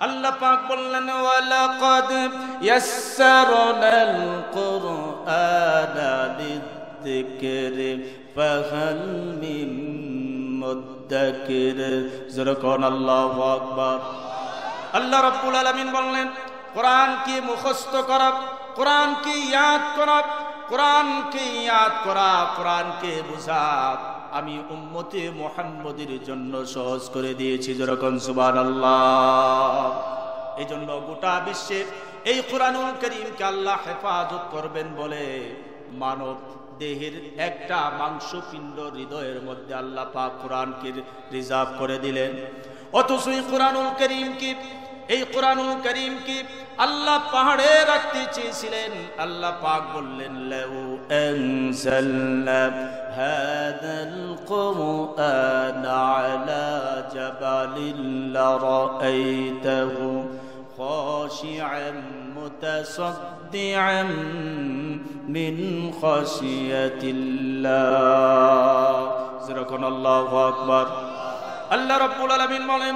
আল্লাহ পাক বললেন ওয়ালাকাদ ইয়াসসারনাল কুরআনা লিযিকরি ফাহাল মিন মুদ্দাকির। যখন আল্লাহু আকবার। আল্লাহ রাব্বুল আলামিন বললেন কোরআনকে মুখস্থ করা, কোরআনকে ইয়াদ করা, কোরআনকে ইয়াদ করা, কোরআনকে বুঝা আমি উম্মতে মুহাম্মদের জন্য সহজ করে দিয়েছি। যেরকম সুবহানাল্লাহ। এই জন্য গোটা বিশ্বে এই কোরআনুল কারীমকে আল্লাহ হেফাজত করবেন বলে মানব দেহের একটা মাংসপিণ্ড হৃদয়ের মধ্যে আল্লাহ পাক কোরআনকে রিজার্ভ করে দিলেন। অথচ এই কোরআনুল কারীমকে আল্লাহ পাহাড়ে রাখতে চেয়েছিলেন। আল্লাহ পাক বললেন লাউ আনজালনা হাযাল কুরআনা আলা জাবালিন লারাআইতাহু খাশিআন মুতাসাদ্দিআন মিন খাশিয়াতিল্লাহ। যেরকম আল্লাহু আকবার। আল্লাহ রাব্বুল আলামিন বলেন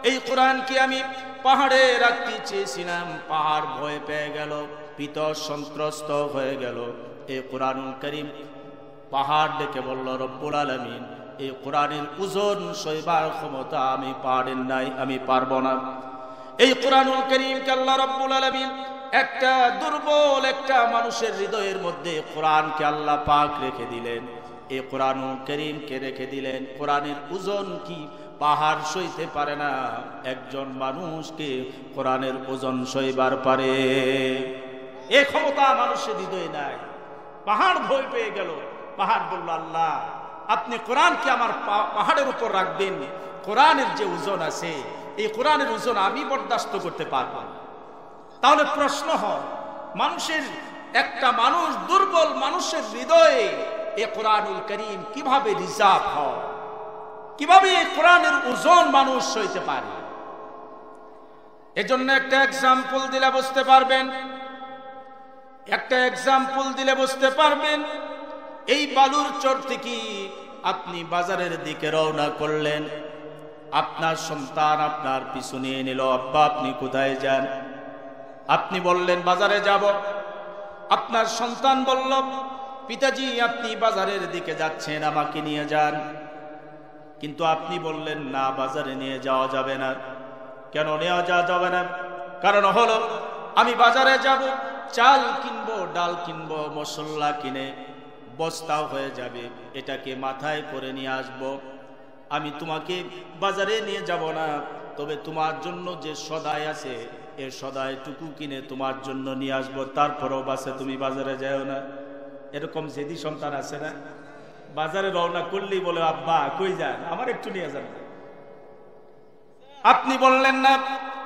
এই কোরআনকে আমি পাহাড়ে রাখতে চেয়েছিলাম, পাহাড় ভয় পেয়ে গেল, ভীত সন্ত্রস্ত হয়ে গেল। এই কোরআনুল কারীম পাহাড় ডেকে বলল রব্বুল আলামিন এই কোরআনের ওজন সইবার ক্ষমতা আমি পাহাড়ের নাই, আমি পারবো না। এই কোরআনুল কারীমকে আল্লাহ রাব্বুল আলামিন একটা দুর্বল একটা মানুষের হৃদয়ের মধ্যে কোরআনকে আল্লাহ পাক রেখে দিলেন। এই কোরআনুল কারীমকে রেখে দিলেন। কোরআনের ওজন কি পাহাড় সইতে পারে না, একজন মানুষকে কোরআনের ওজন সইবার পারে। এই ক্ষমতা মানুষের হৃদয়ে নাই। পাহাড় ভয় পেয়ে গেল। পাহাড় বলল আল্লাহ আপনি কোরআনকে আমার পাহাড়ের উপর রাখবেন, কোরআনের যে ওজন আছে এই কোরআনের ওজন আমি বরদাস্ত করতে পারবো না। তাহলে প্রশ্ন হয় মানুষের একটা মানুষ দুর্বল মানুষের হৃদয়ে এই কোরআনুল কারীম কিভাবে রিজার্ভ হয়, কিভাবে এই কোরআনের ওজন মানুষ সইতে পারে? এজন্য একটা এক্সাম্পল দিলে বুঝতে পারবেন। এই বালুর চর থেকে আপনি বাজারের দিকে রওনা করলেন, আপনার সন্তান আপনার পিছু নিয়ে নিল। আব্বা আপনি কোথায় যান? আপনি বললেন বাজারে যাব। আপনার সন্তান বলল পিতাজি আপনি বাজারের দিকে যাচ্ছেন, আমাকে নিয়ে যান। কিন্তু আপনি বললেন না বাজারে নিয়ে যাওয়া যাবে না। কেন নিয়ে যাওয়া যাবে না? কারণ হলো আমি বাজারে যাব, চাল কিনবো, ডাল কিনবো, মশলা কিনে বস্তা হয়ে যাবে, এটাকে মাথায় করে নিয়ে আসবো। আমি তোমাকে বাজারে নিয়ে যাব না, তবে তোমার জন্য যে সদাই আছে এর সদাইটুকু কিনে তোমার জন্য নিয়ে আসবো। তারপরেও বাসে তুমি বাজারে যাও না। এরকম জেদি সন্তান আছে না? বাজারে রওনা করলেই বলে আব্বা কই যান, আমার একটু নিয়ে যান। আপনি বললেন না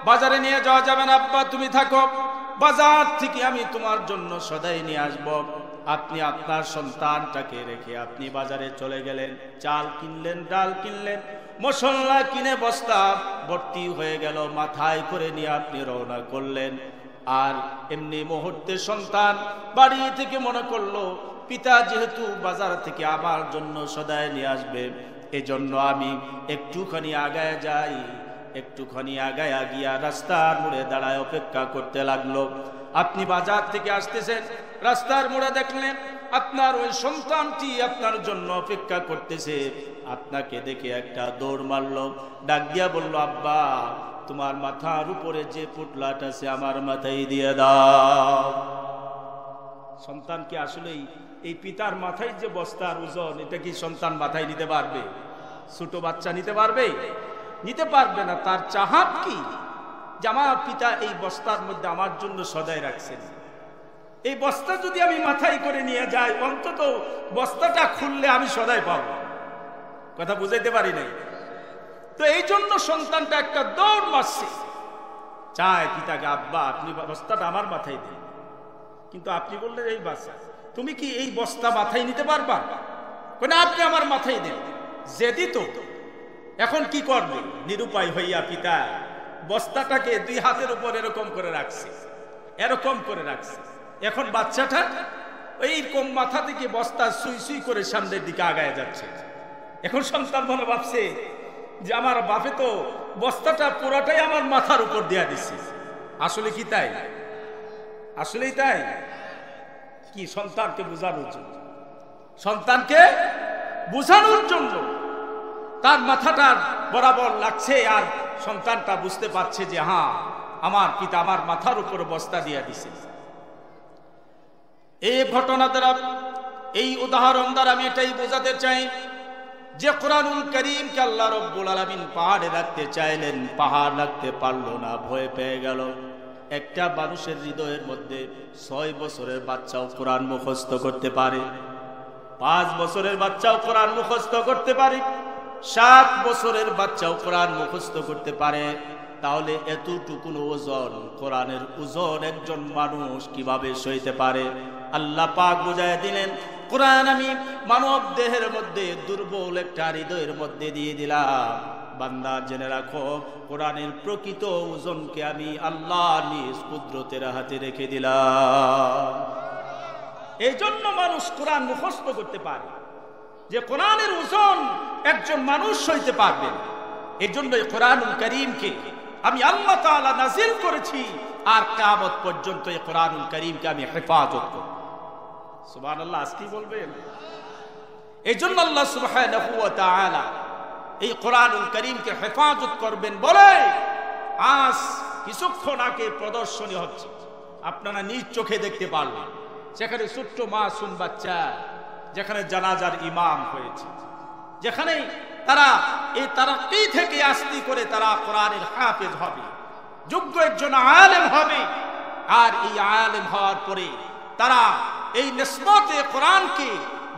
বাজারে নিয়ে যাওয়া যাবে না, আব্বা তুমি থাকো, বাজার থেকে আমি তোমার জন্য সদাই নিয়ে আসব। আপনি আপনার সন্তানটাকে রেখে আপনি বাজারে চলে গেলেন, চাল কিনলেন, ডাল কিনলেন, মশলা কিনে বস্তা ভর্তি হয়ে গেল, মাথায় করে নিয়ে আপনি রওনা করলেন। আর এমনি মুহূর্তে সন্তান বাড়ি থেকে মনে করলো পিতা যেহেতু বাজার থেকে আমার জন্য সদাই নিয়ে আসবে, এজন্য আমি একটুখানি আগায় যাই। একটুখানি আগায় গিয়া রাস্তার মোড়ে দাঁড়ায় অপেক্ষা করতে লাগলো। আপনি বাজার থেকে আসতেছেন, রাস্তার মোড়ে দেখলেন আপনার ওই সন্তানটি আপনার জন্য অপেক্ষা করতেছে। আপনাকে দেখে একটা দৌড় মারলো, ডাক দিয়া বলল আব্বা তোমার মাথার উপরে যে পুটলাটা আছে আমার মাথায় দিয়ে দাও। সন্তান কি আসলেই এই পিতার মাথায় যে বস্তার ওজন এটা কি সন্তান মাথায় নিতে পারবে? ছোট বাচ্চা নিতে পারবে? নিতে পারবে না। তার চাহাত কি যে আমার পিতা এই বস্তার মধ্যে আমার জন্য সদাই রাখছেন, এই বস্তা যদি আমি মাথায় করে নিয়ে যাই অন্তত বস্তাটা খুললে আমি সদাই পাবো। কথা বুঝাইতে পারি নাই তো? এই জন্য সন্তানটা একটা দৌড় মারছে, চায় পিতাকে আব্বা আপনি বস্তাটা আমার মাথায় দিন। কিন্তু আপনি বললেন এই বাচ্চা তুমি কি এই বস্তা মাথায় নিতে পারবা? না আপনি আমার মাথায় দেন। যেদি তো এখন কি করবে? নিরুপায় হইয়া পিতা বস্তাটাকে দুই হাতের উপর এরকম করে রাখছে, এরকম করে রাখছে। এখন বাচ্চাটা এইরকম মাথা থেকে বস্তা সুই সুই করে সামনের দিকে আগায় যাচ্ছে। এখন সন্তান মনে ভাবছে যে আমার বাপে তো বস্তাটা পুরোটাই আমার মাথার উপর দিয়ে দিছি। আসলে কি তাই? আসলেই তাই? কি সন্তানকে বোঝানোর জন্য, সন্তানকে বোঝানোর জন্য তার মাথাটা বরাবর লাগছে, আর সন্তানটা বুঝতে পারছে যে হ্যাঁ আমার পিতা আমার মাথার উপর বস্তা দিয়ে দিছে। এই ঘটনা দ্বারা, এই উদাহরণ দ্বারা আমি এটাই বোঝাতে চাই যে কোরআনুল কারীমকে আল্লাহ রাব্বুল আলামিন পাহাড়ে রাখতে চাইলেন, পাহাড় রাখতে পারলো না, ভয় পেয়ে গেল। একটা মানুষের হৃদয়ের মধ্যে 6 বছরের বাচ্চাও কোরআন মুখস্থ করতে পারে, 5 বছরের বাচ্চাও কোরআন মুখস্থ করতে পারে, 7 বছরের বাচ্চাও কোরআন মুখস্থ করতে পারে। তাহলে এতটুকুন ওজন, কোরআনের ওজন একজন মানুষ কিভাবে সইতে পারে? আল্লাহ পাক বুঝায় দিলেন, কোরআন আমি মানব দেহের মধ্যে দুর্বল একটা হৃদয়ের মধ্যে দিয়ে দিলাম। বান্দা জেনে রাখো, কোরআনের প্রকৃত ওজনকে আমি আল্লাহ নিজ কুদরতের হাতে রেখে দিলাম। এই জন্য মানুষ কোরআন মুখস্থ করতে পারে, যে কোরআনের ওজন একজন মানুষ সইতে পারবেন। এই জন্য কোরআনুল কারীমকে আমি আল্লাহ তাআলা নাজিল করেছি, আর কিয়ামত পর্যন্ত এই কোরআনুল কারীমকে আমি হেফাজত করব। সুবহানাল্লাহ, আজকে বলবেন। এই জন্য আল্লাহ সুবহানাহু ওয়া তাআলা এই কোরআনুল কারীমকে হেফাজত করবেন বলে আজ কিছুক্ষণ আগে প্রদর্শনী হচ্ছে, আপনারা নিজ চোখে দেখতে পারলেন। সেখানে ছোট্ট মাসুম বাচ্চা, যেখানে জানাজার ইমাম হয়েছে, যেখানে তারা এই তারাক্কি থেকে আস্তি করে তারা কোরআনের হাফেজ হবে, যোগ্য একজন আলেম হবে। আর এই আলেম হওয়ার পরে তারা এই নিসবতে কোরআনকে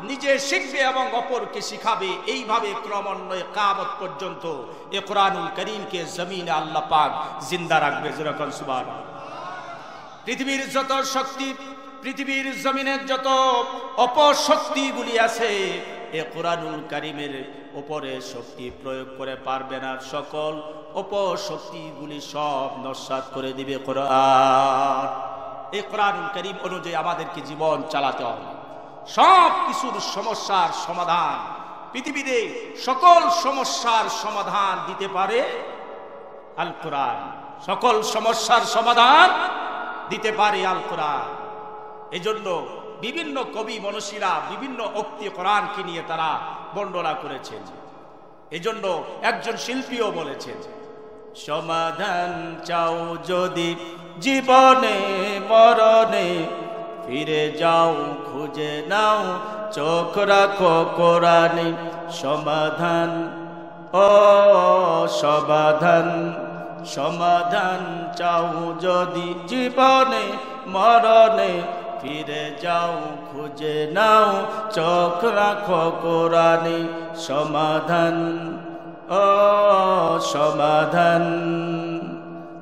নিজে শিখবে এবং অপরকে শিখাবে। এইভাবে ক্রমান্বয়ে কিয়ামত পর্যন্ত এই কোরআনুল কারীমকে জমিনে আল্লাহ পাক জিন্দা রাখবে। যেরকম সুবহানাল্লাহ। পৃথিবীর যত শক্তি, পৃথিবীর জমিনের যত অপশক্তিগুলি আছে, এই কোরআনুল কারীমের উপরে শক্তি প্রয়োগ করে পারবে না। সকল অপশক্তিগুলি সব নস্যাৎ করে দিবে কোরআন। এই কোরআনুল কারীম অনুযায়ী আমাদেরকে জীবন চালাতে হবে। সব কিছুর সমস্যার সমাধান, পৃথিবীতে সকল সমস্যার সমাধান দিতে পারে আল কোরআন। সকল সমস্যার সমাধান দিতে পারে আল কোরআন। এই জন্য বিভিন্ন কবি মনীষীরা বিভিন্ন উক্তি কোরআনকে নিয়ে তারা বর্ণনা করেছেন। এই জন্য একজন শিল্পীও বলেছেন, সমাধান চাও যদি জীবনে মরণে, ফিরে যাও খুঁজে নাও চোখ রাখো কোরআনে। সমাধান ও সমাধান, সমাধান চাও যদি জীবনে মরণে, ফিরে যাও খুঁজে নাও চোখ রাখো কোরআনে। সমাধান ও সমাধান।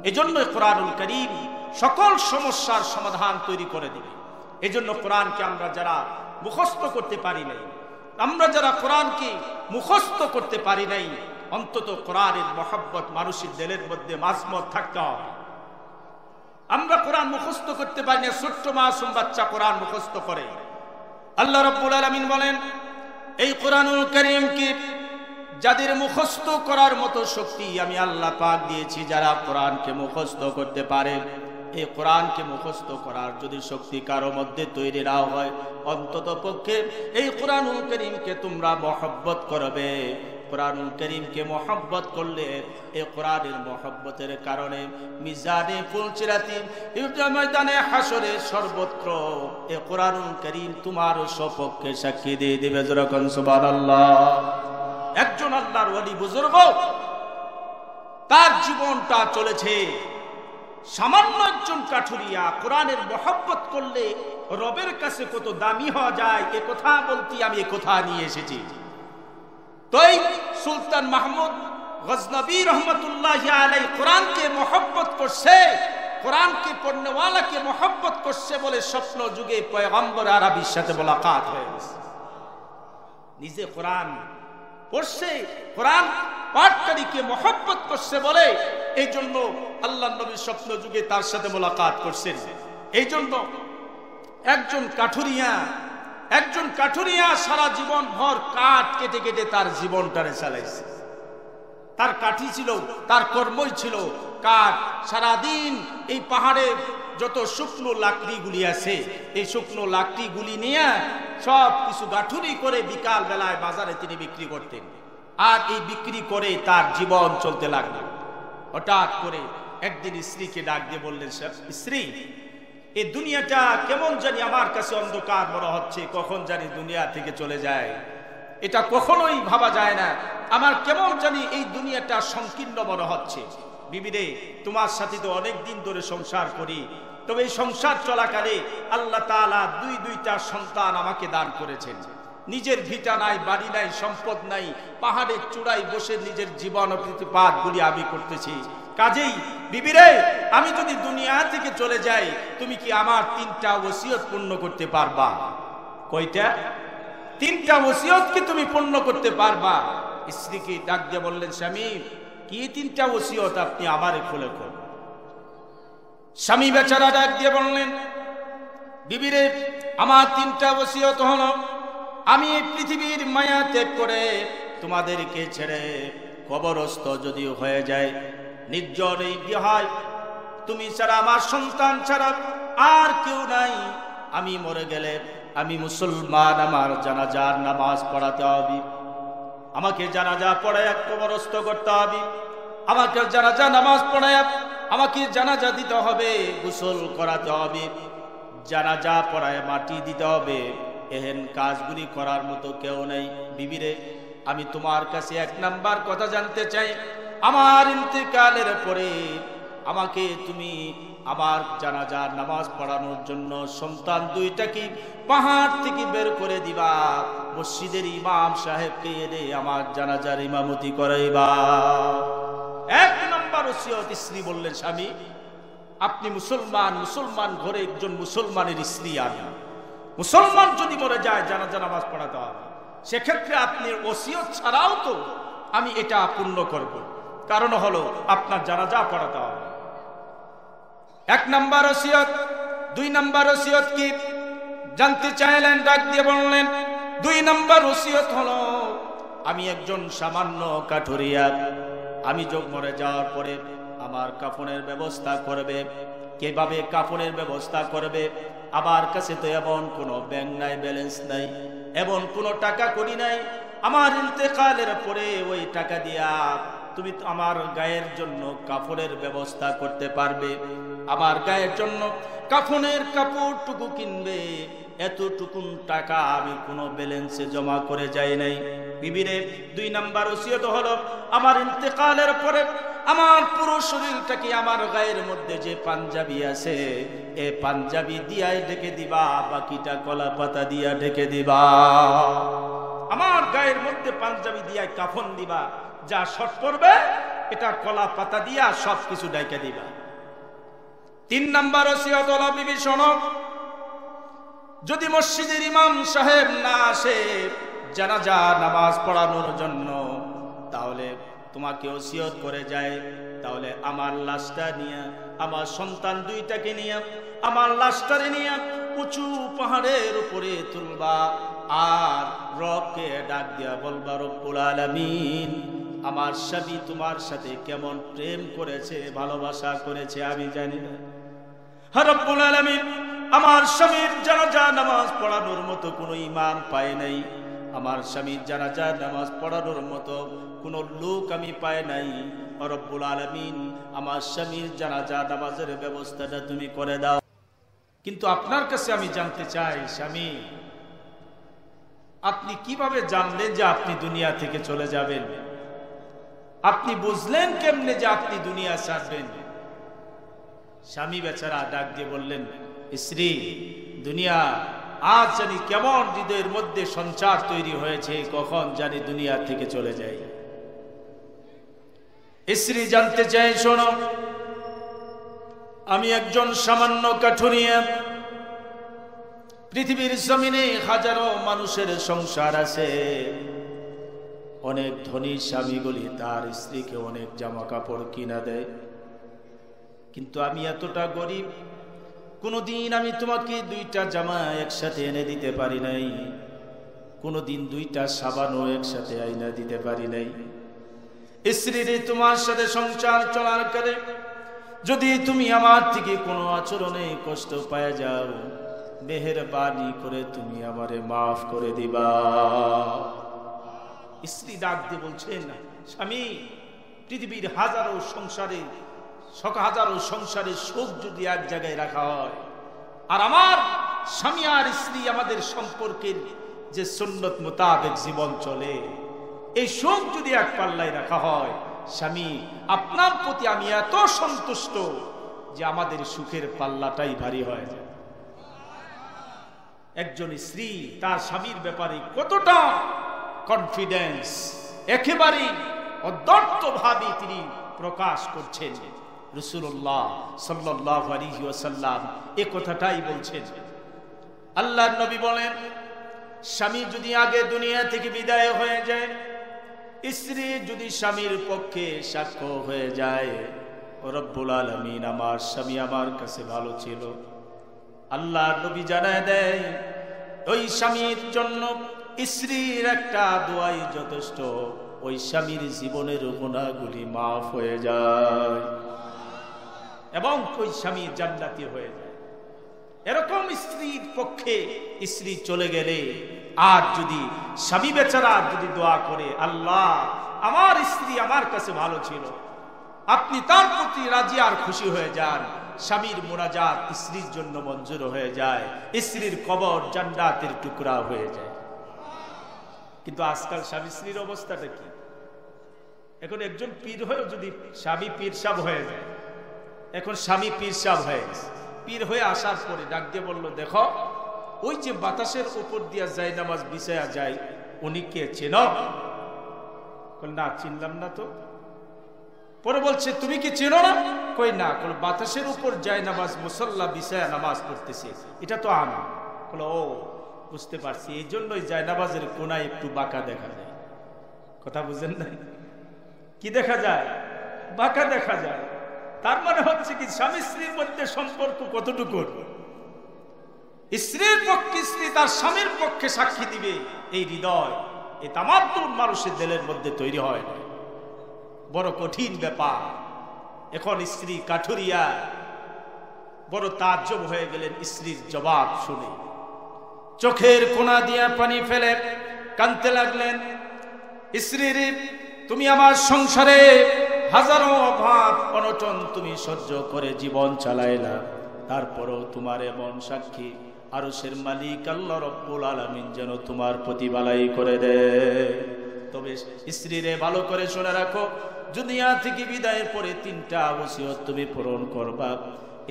এজন্য কোরআনুল কারীম সকল সমস্যার সমাধান তৈরি করে দিবে। এজন্য কোরআনকে আমরা যারা মুখস্থ করতে পারি নাই, আমরা যারা কোরআনকে মুখস্থ করতে পারি নাই, অন্তত কোরআনের মহব্বত মানুষের দিলের মধ্যে মাঝমত থাকতে হবে। আমরা কোরআন মুখস্থ করতে পারি না, ছোট্ট মাসুম বাচ্চা কোরআন মুখস্থ করে। আল্লাহ রাব্বুল আলামিন বলেন, এই কোরআনুল কারীমকে যাদের মুখস্থ করার মতো শক্তি আমি আল্লাহ পাক দিয়েছি, যারা কোরআনকে মুখস্থ করতে পারে। এই কোরআনকে মুখস্থ করার যদি শক্তি কারো মধ্যে তৈরি না হয়, অন্তত পক্ষে এই কোরআনুল কারীমকে তোমরা মহব্বত করবে। কোরআনুল কারীমকে মহব্বত করলে এই কোরআনের মহব্বতের কারণে মিজানে পুলসিরাতি, ময়দানে হাসরে সর্বত্র এই কোরআনুল কারীম তোমার সপক্ষে সাক্ষী দিয়ে দিবে। যেরকম সুবহানাল্লাহ। একজন আল্লাহর ওলি বুজুর্গ, তার জীবনটা চলেছে সামান্য একজন কাঠুরিয়া। কোরআনের মহব্বত করলে রবের কাছে কত দামি হওয়া যায়, এ কথা বলতে আমি এ কথা নিয়ে এসেছি। তাই সুলতান মাহমুদ গজনবী রহমতুল্লাহি আলাইহি কোরআনকে মহব্বত করছে, কোরআনকে পড়নেওয়ালাকে মহব্বত করছে বলে স্বপ্ন যুগে পয়গম্বর আরবির সাথে মোলাকাত হয়ে গেছে। নিজে কোরআন পড়ছে, কোরআন পাঠকারীকে মহব্বত করছে বলে এই জন্য আল্লাহ নবী স্বপ্ন যুগে তার সাথে মোলাকাত করছেন। এই জন্য একজন কাঠুরিয়া সারা জীবন ভর কাঠ কেটে কেটে তার জীবনটারে চালাইছে। তার কাঠি ছিল, তার কর্মই ছিল কাঠ। সারাদিন এই পাহাড়ে যত শুকনো লাকড়িগুলি আছে, এই শুকনো লাকড়িগুলি নিয়ে সব কিছু গাঠুরি করে বিকাল বেলায় বাজারে তিনি বিক্রি করতেন। আর এই বিক্রি করে তার জীবন চলতে লাগলো। হঠাৎ করে একদিন স্ত্রীকে ডাক দিয়ে বললেন, স্ত্রী, এই দুনিয়াটা কেমন জানি আমার কাছে অন্ধকার মনে হচ্ছে, কখন জানি দুনিয়া থেকে চলে যায়, এটা কখনোই ভাবা যায় না। আমার কেমন জানি এই দুনিয়াটা সংকীর্ণ মনে হচ্ছে। বিবিরে, তোমার সাথে তো অনেক দিন ধরে সংসার করি, তবে এই সংসার চলাকালে আল্লাহ তাআলা দুইটা সন্তান আমাকে দান করেছেন। নিজের ভিটা নাই, বাড়ি নাই, সম্পদ নাই, পাহাড়ের চূড়ায় বসে নিজের জীবন প্রতিপাদগুলি আমি করতেছি। কাজেই বিবিরে, আমি যদি দুনিয়া থেকে চলে যাই, তুমি কি আমার 3টা ওসিয়ত পূর্ণ করতে পারবা? কয়টা? 3টা ওসিয়ত কি তুমি পূর্ণ করতে পারবা? স্ত্রীকে ডাক দিয়ে বললেন, স্বামী, কি 3টা ওসিয়ত আপনি আমারে খুলে কোন? স্বামী বেচারা ডাক দিয়ে বললেন, বিবিরে, আমার 3টা ওসিয়ত হলো, আমি এই পৃথিবীর মায়া ত্যাগ করে তোমাদেরকে ছেড়ে কবরস্থ যদি হয়ে যায়, নির্জন এই বিহায়, তুমি ছাড়া আমার সন্তান ছাড়া আর কেউ নাই, আমি মরে গেলে আমি মুসলমান, আমার জানাজার নামাজ পড়াতে হবে, আমাকে জানাজা পড়ায় কবরস্থ করতে হবে, আমাকে জানাজা নামাজ পড়ায় আমাকে জানাজা দিতে হবে, গোসল করাতে হবে, জানাজা পড়ায় মাটি দিতে হবে। এহেন কাজগুলি করার মতো কেউ নেই। বিবিরে, আমি তোমার কাছে 1 নাম্বার কথা জানতে চাই, আমার ইন্তেকালের পরে আমাকে তুমি আমার জানাজার নামাজ পড়ানোর জন্য সন্তান 2টাকে পাহাড় থেকে বের করে দিবা, মসজিদের ইমাম সাহেবকে এনে আমার জানাজার ইমামতি করাইবা। 1 নাম্বার ওসিয়ত। স্ত্রী বললেন, স্বামী, আপনি মুসলমান, মুসলমান ঘরে একজন মুসলমানের স্ত্রী, আমি মুসলমান যদি মরে যায় জানাজা নামাজ পড়াতে হবে, সেক্ষেত্রে আপনি ওসিয়ত ছাড়াও তো আমি এটা পূর্ণ করব। কারণ হলো আপনার জানাজা পড়াতে হবে। 1 নাম্বার ওসিয়ত। 2 নাম্বার ওসিয়ত কি জানতে চাইলেন, ডাক দিয়ে বললেন, 2 নাম্বার ওসিয়ত হলো, আমি একজন সামান্য কাঠুরিয়া, আমি যোগ মরে যাওয়ার পরে আমার কাফনের ব্যবস্থা করবে। কিভাবে কাফনের ব্যবস্থা করবে? আমার কাছে তো এমন কোনো ব্যাংক নাই, ব্যালেন্স নাই, এমন কোনো টাকা করি নাই। আমার ইন্তেকালের পরে ওই টাকা দিয়া তুমি আমার গায়ের জন্য কাফনের ব্যবস্থা করতে পারবে? আমার গায়ের জন্য কাফনের কাপড়টুকু কিনবে, এতটুকুন টাকা আমি কোনো ব্যালেন্সে জমা করে যাই নাই। বিবিরে, 2 নাম্বার ওসিয়ত হলো, আমার ইন্তেকালের পরে আমার পুরো শরীরটাকে, আমার গায়ের মধ্যে যে পাঞ্জাবি আছে, এই পাঞ্জাবি দিয়াই ঢেকে দিবা, বাকিটা কলা পাতা দিয়া ঢেকে দিবা। আমার গায়ের মধ্যে পাঞ্জাবি দিয়া কাফন দিবা, যা শর্ট করবে এটা কলা পাতা দিয়া সবকিছু ঢেকে দিবা। 3 নাম্বার ওসিয়ত হলো, বিবি শোনো, যদি মসজিদের ইমাম সাহেব না আসে জানাজা নামাজ পড়ানোর জন্য, তাহলে তোমাকে ওসিয়ত করে যায়, তাহলে আমার লাশটা নিয়ে, আমার সন্তান 2টাকে নিয়ে, আমার লাশটারে নিয়ে উঁচু পাহাড়ের উপরে তুলবা, আর রবকে ডাক দিয়া বলবা, রব্বুল আলামিন, আমার স্বামী তোমার সাথে কেমন প্রেম করেছে, ভালোবাসা করেছে আমি জানি না। হে রব্বুল আলামিন, আমার স্বামীর জানাজা নামাজ পড়ানোর মতো কোনো ইমাম পাই নাই, আমার স্বামীর জানাজা নামাজ পড়ানোর মতো কোনো লোক আমি পাই নাই। রব্বুল আলামিন, আমার স্বামীর জানাজা নামাজের ব্যবস্থাটা তুমি করে দাও। কিন্তু আপনার কাছে আমি জানতে চাই, স্বামী, আপনি কিভাবে জানলেন যে আপনি দুনিয়া থেকে চলে যাবেন? আপনি বুঝলেন কেমনে যে আপনি দুনিয়া ছাড়বেন? স্বামী বেচারা ডাক দিয়ে বললেন, স্ত্রী, দুনিয়া আজ জানি কেমন হৃদয়ের মধ্যে সঞ্চার তৈরি হয়েছে, কখন জানি দুনিয়া থেকে চলে যায়। স্ত্রী জানতে চাই, শোনো, আমি একজন সামান্য কাঠুরিয়া, পৃথিবীর জমিনে হাজারো মানুষের সংসার আছে, অনেক ধনী স্বামীগুলি তার স্ত্রীকে অনেক জামা কাপড় কিনা দেয়, কিন্তু আমি এতটা গরিব, কোনদিন আমি তোমাকে 2টা জামা একসাথে এনে দিতে পারি নাই, কোনদিন 2টা সাবানও একসাথে আইনা দিতে পারি নাই। স্ত্রীর তোমার সাথে সংসার চলার কালে যদি তুমি আমার থেকে কোনো আচরণে কষ্ট পায় যাও, মেহেরবানি করে তুমি আমারে মাফ করে দিবা। স্ত্রী ডাক দিয়ে বলছেন, স্বামী, পৃথিবীর হাজারো সংসারে সুখ যদি এক জায়গায় রাখা হয়, আর আমার স্বামী আর স্ত্রী আমাদের সম্পর্কের যে সুন্নত মোতাবেক জীবন চলে, এই সুখ যদি এক পাল্লায় রাখা হয়, স্বামী আপনার প্রতি আমি এত সন্তুষ্ট যে আমাদের সুখের পাল্লাটাই ভারী হয়ে যায়। একজন স্ত্রী তার স্বামীর ব্যাপারে কতটা কনফিডেন্স, একেবারে অদ্যর্থভাবে তিনি প্রকাশ করছেন। রাসূলুল্লাহ সাল্লাল্লাহু আলাইহি ওয়াসাল্লাম এই কথাটাই বলছেন। আল্লাহর নবী বলেন, স্বামী যদি আগে দুনিয়া থেকে বিদায় হয়ে যায়, স্ত্রী যদি স্বামীর পক্ষে সাক্ষ্য হয়ে যায়, রব্বুল আলামিন আমার স্বামী আমার কাছে ভালো ছিল। আল্লাহর নবী জানায় দেয়, ওই স্বামীর জন্য স্ত্রীর একটা দোয়াই যথেষ্ট, ওই স্বামীর জীবনের গুনাহগুলি মাফ হয়ে যায় এবং ওই স্বামী জান্নাতি হয়ে যায়। এরকম স্ত্রীর পক্ষে স্ত্রী চলে গেলে, আর যদি স্বামী বেচারা যদি দোয়া করে, আল্লাহ আমার স্ত্রী আমার কাছে ভালো ছিল, আপনি তার প্রতি রাজি আর খুশি হয়ে যান, স্বামীর মুনাজাত স্ত্রীর জন্য মঞ্জুর হয়ে যায়, স্ত্রীর কবর জান্নাতের টুকরা হয়ে যায়। কিন্তু আজকাল স্বামী স্ত্রীর অবস্থাটা কি? এখন একজন পীর হয়ে যদি স্বামী পীর সাহেব হয়ে যায়, এখন স্বামী পীর সাহেব হয়ে গেছে, পীর হয়ে আসার পরে ডাক দিয়ে বলল, দেখো ওই যে বাতাসের উপর দিয়া যায় নামাজ বিছায়া যায়, উনি কে চেনো? না, চিনলাম না তো। পরে বলছে, তুমি কি চেনো না? কই না। বাতাসের উপর যায় নামাজ মুসল্লা বিছায়া নামাজ পড়তেছে, এটা তো আমি। ও বুঝতে পারছি, এই জন্যই যায় নামাজের কোনায় একটু বাঁকা দেখা যায়। কথা বুঝেন নাই? কি দেখা যায়? বাঁকা দেখা যায়। তার মানে হচ্ছে কি, স্বামী স্ত্রীর মধ্যে সম্পর্ক কতটুকু? স্ত্রীর পক্ষে স্ত্রী তার স্বামীর পক্ষে সাক্ষী দিবে, এই হৃদয়, এই তামাত্তুর মানুষের দিলের মধ্যে তৈরি হয়। বড় কঠিন ব্যাপার। এখন স্ত্রী কাঠুরিয়া বড় তাজ্জব হয়ে গেলেন স্ত্রীর জবাব শুনে, চোখের কোনা দিয়া পানি ফেলে কাঁদতে লাগলেন। স্ত্রীর, তুমি আমার সংসারে হাজারো অভাব অনটন তুমি সহ্য করে জীবন চালাইলা, তারপরও তোমার এমন সাক্ষী আরশের মালিক আল্লাহ রব্বুল আলামিন যেন তোমার প্রতিবালাই করে দেয়। তবে স্ত্রীরে ভালো করে শুনে রাখো, দুনিয়া থেকে বিদায়ের পরে 3টা ওসিয়ত তুমি পূরণ করবা।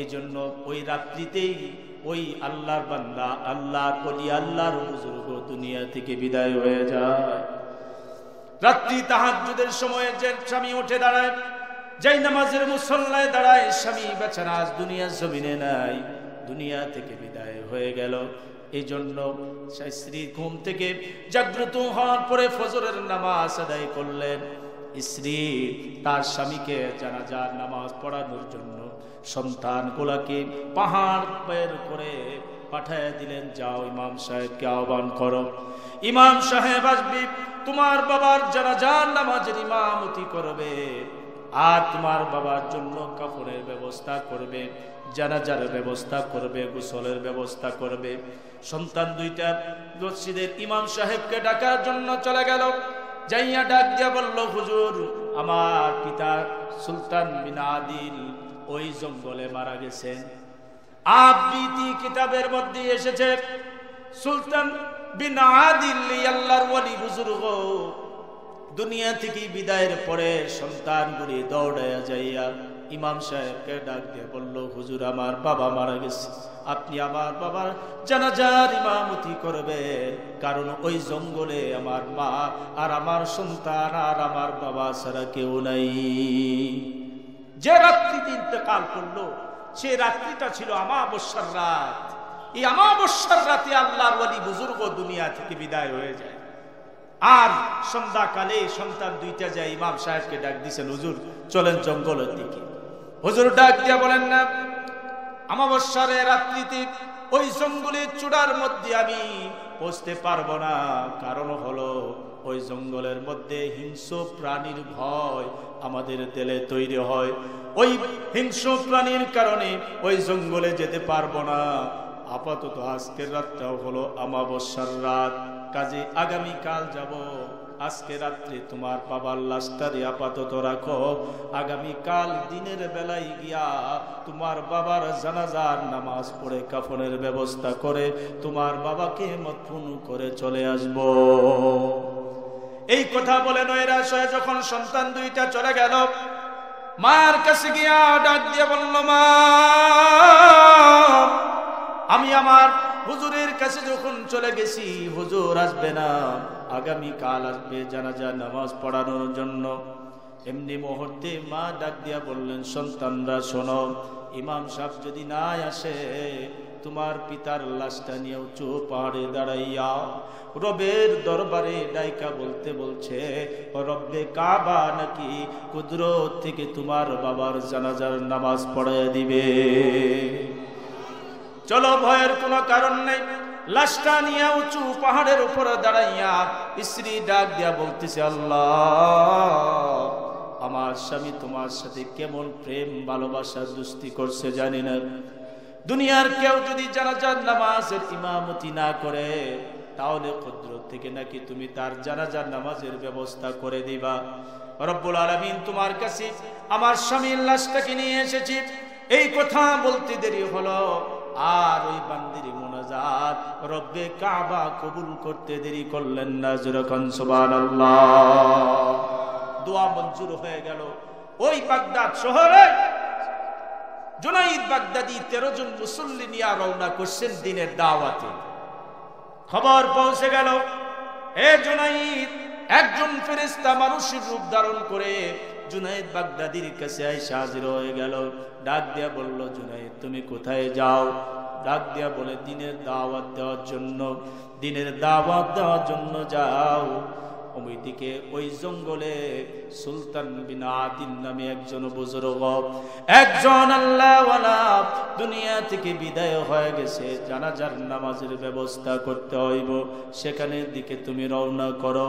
এই জন্য ওই রাত্রিতেই ওই আল্লাহর বান্দা, আল্লাহর ওলি, আল্লাহর বুজুর্গ দুনিয়া থেকে বিদায় হয়ে যায়। রাত্রি তাহাজ্জুদের সময় যে স্বামী উঠে দাঁড়ায়, যেই নামাজের মুসল্লায় দাঁড়ায়, স্বামী বেচারা আজ দুনিয়ার জমিনে নাই, দুনিয়া থেকে বিদায় হয়ে গেল। এই জন্য স্ত্রী ঘুম থেকে জাগ্রত হওয়ার পরে ফজরের নামাজ আদায় করলেন। স্ত্রী তার স্বামীকে জানাজার নামাজ পড়ানোর জন্য সন্তানগুলাকে পাহাড় বের করে পাঠায় দিলেন, যাও ইমাম সাহেবকে আহ্বান করো, ইমাম সাহেব আসবে, তোমার বাবার জানাজার নামাজের ইমামতি করবে, আর তোমার বাবার জন্য কাফনের ব্যবস্থা করবে, জানাজার ব্যবস্থা করবে, গোসলের ব্যবস্থা করবে। সন্তান 2টা মসজিদের ইমাম সাহেবকে ডাকার জন্য চলে গেল। যাইয়া ডাক দিয়া বলল, হুজুর, আমার পিতা সুলতান বিন আদিল ওই জঙ্গলে মারা গেছেন। আবৃতি কিতাবের মধ্যে এসেছে, সুলতান বিন আদিল আল্লাহর ওলি বুজুর্গ দুনিয়া থেকে বিদায়ের পরে সন্তানগুলি দৌড়াইয়া যাইয়া ইমাম সাহেবকে ডাক দিয়ে বলল, হুজুর, আমার বাবা মারা গেছে, আপনি আমার বাবার জানাজার ইমামতি করবেন, কারণ ওই জঙ্গলে আমার মা আর আমার সন্তান আর আমার বাবা ছাড়া কেউ নাই। যে রাত্রিতে ইন্তেকাল করলো, সে রাত্রিটা ছিল আমাবস্যার রাত। এই আমাবস্যার রাতে আল্লাহর ওলি বুজুর্গ দুনিয়া থেকে বিদায় হয়ে যায়। আর সন্ধ্যাকালে সন্তান 2টা যায় ইমাম সাহেবকে ডাক দিয়েছেন, হুজুর চলেন জঙ্গলের দিকে। হুজুর ডাক দিয়া বলেন, না, আমাবস্যার রাত্রিতে ওই জঙ্গলের চূড়ার মধ্যে আমি পৌঁছতে পারবো না, কারণ হলো ওই জঙ্গলের মধ্যে হিংস্র প্রাণীর ভয় আমাদের দিলে তৈরি হয়। ওই হিংস্র প্রাণীর কারণে ওই জঙ্গলে যেতে পারবো না। আপাতত আজকের রাতটাও হলো অমাবস্যার রাত, কাজে আগামীকাল যাব। আজকে রাত্রে তোমার বাবার লাশটারে আপাতত রাখো, আগামীকাল দিনের বেলায় গিয়া তোমার বাবার জানাজার নামাজ পড়ে কাফনের ব্যবস্থা করে তোমার বাবাকে মদফুন করে চলে আসব। এই কথা বলে নৈরাশ হয়ে যখন সন্তান দুইটা চলে গেল, মার কাছে গিয়া ডাক দিয়ে বলল, মা, আমি আমার হুজুরের কাছে যখন চলে গেছি, হুজুর আসবে না, আগামীকাল আসবে জানাজা নামাজ পড়ানোর জন্য। এমনি মুহূর্তে মা ডাক দিয়া বললেন, সন্তানরা শোনো, ইমাম সাহেব যদি না আসে, তোমার পিতার লাশটা নিয়ে উঁচু পাহাড়ে দাঁড়াইয়া রবের দরবারে ডাইকা বলতে বলছে, রব্বে কাবা নাকি কুদরত থেকে তোমার বাবার জানাজার নামাজ পড়াইয়া দিবে। চলো, ভয়ের কোনো কারণ নেই। লাশটা নিয়ে উঁচু পাহাড়ের উপর দাঁড়াইয়া স্ত্রী ডাক দিয়া বলতেছে, আল্লাহ, আমার স্বামী তোমার সাথে কেমন প্রেম ভালোবাসা দুস্তি করছে জানি না। দুনিয়ার কেউ যদি জানাজার নামাজের ইমামতি না করে, তাহলে কুদরত থেকে নাকি তুমি তার জানাজার নামাজের ব্যবস্থা করে দিবা। রব্বুল আলামিন, তোমার কাছে আমার স্বামীর লাশটাকে নিয়ে এসেছি। এই কথা বলতে দেরি হলো, আর ওই বান্দির মুনাজাত রব্বে কাবা কবুল করতে দেরি করলেন না। যেরকম সুবহানাল্লাহ, দোয়া মঞ্জুর হয়ে গেল। ওই বাগদাদ শহরে জুনাইদ বাগদাদি 13 জন মুসল্লি নিয়ে রওনা করছেন দিনের দাওয়াতে। খবর পৌঁছে গেল, হে জুনাইদ, একজন ফেরেশতা মানুষের রূপ ধারণ করে জুনাইদ বাগদাদির কাছে এসে হাজির হয়ে গেল। ডাক দিয়া বলল, জুনাইদ, তুমি কোথায় যাও? ডাক দিয়া বলে, দিনের দাওয়াত দেওয়ার জন্য। দিনের দাওয়াত দেওয়ার জন্য যাও। ওইদিকে ওই জঙ্গলে সুলতান বিন আদিল নামে একজন বুজুর্গ, একজন আল্লাহওয়ালা দুনিয়া থেকে বিদায় হয়ে গেছে, জানাজার নামাজের ব্যবস্থা করতে হইব, সেখানের দিকে তুমি রওনা করো।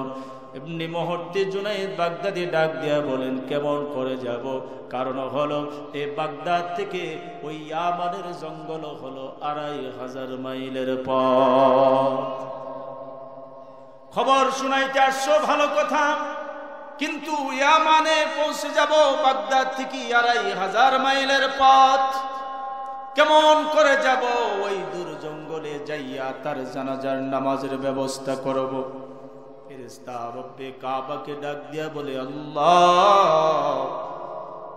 এমনি মুহূর্তে জুনাইদ বাগদাদি ডাক দিয়া বলেন, কেমন করে যাব? কারণ হলো এই বাগদাদ থেকে ওই ইয়ামানের জঙ্গল হলো 2500 মাইলের পথ। খবর শুনাইতে আসছো, ভালো কথা, কিন্তু ইয়ামানে পৌঁছে যাব বাগদাদ থেকে 2500 মাইলের পথ। কেমন করে যাব? ওই দূর জঙ্গলে যাইয়া তার জানাজার নামাজের ব্যবস্থা করব। ফেরেশতা রব্বে কাবাকে ডাক দিয়া বলে, আল্লাহ,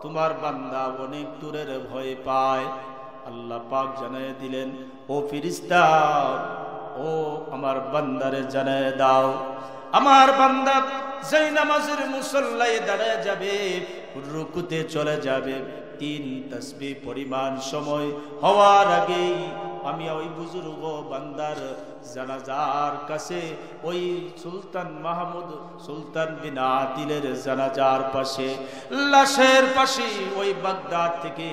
তোমার বান্দা অনেক দূরের ভয় পায়। আল্লাহ পাক জানায় দিলেন, ও ফেরেশতা, ও আমার বান্দারে জানায় দাও, আমার বান্দা যেই নামাজের মুসল্লায় দাঁড়ায় যাবে, রুকুতে চলে যাবে, 3 তাসবিহ পরিমাণ সময় হওয়ার আগেই আমি ওই বুজুর্গ বান্দার জানাজার কাছে, ওই সুলতান মাহমুদ সুলতান বিন আদিলের জানাজার পাশে, লাশের পাশে, ওই বাগদাদ থেকে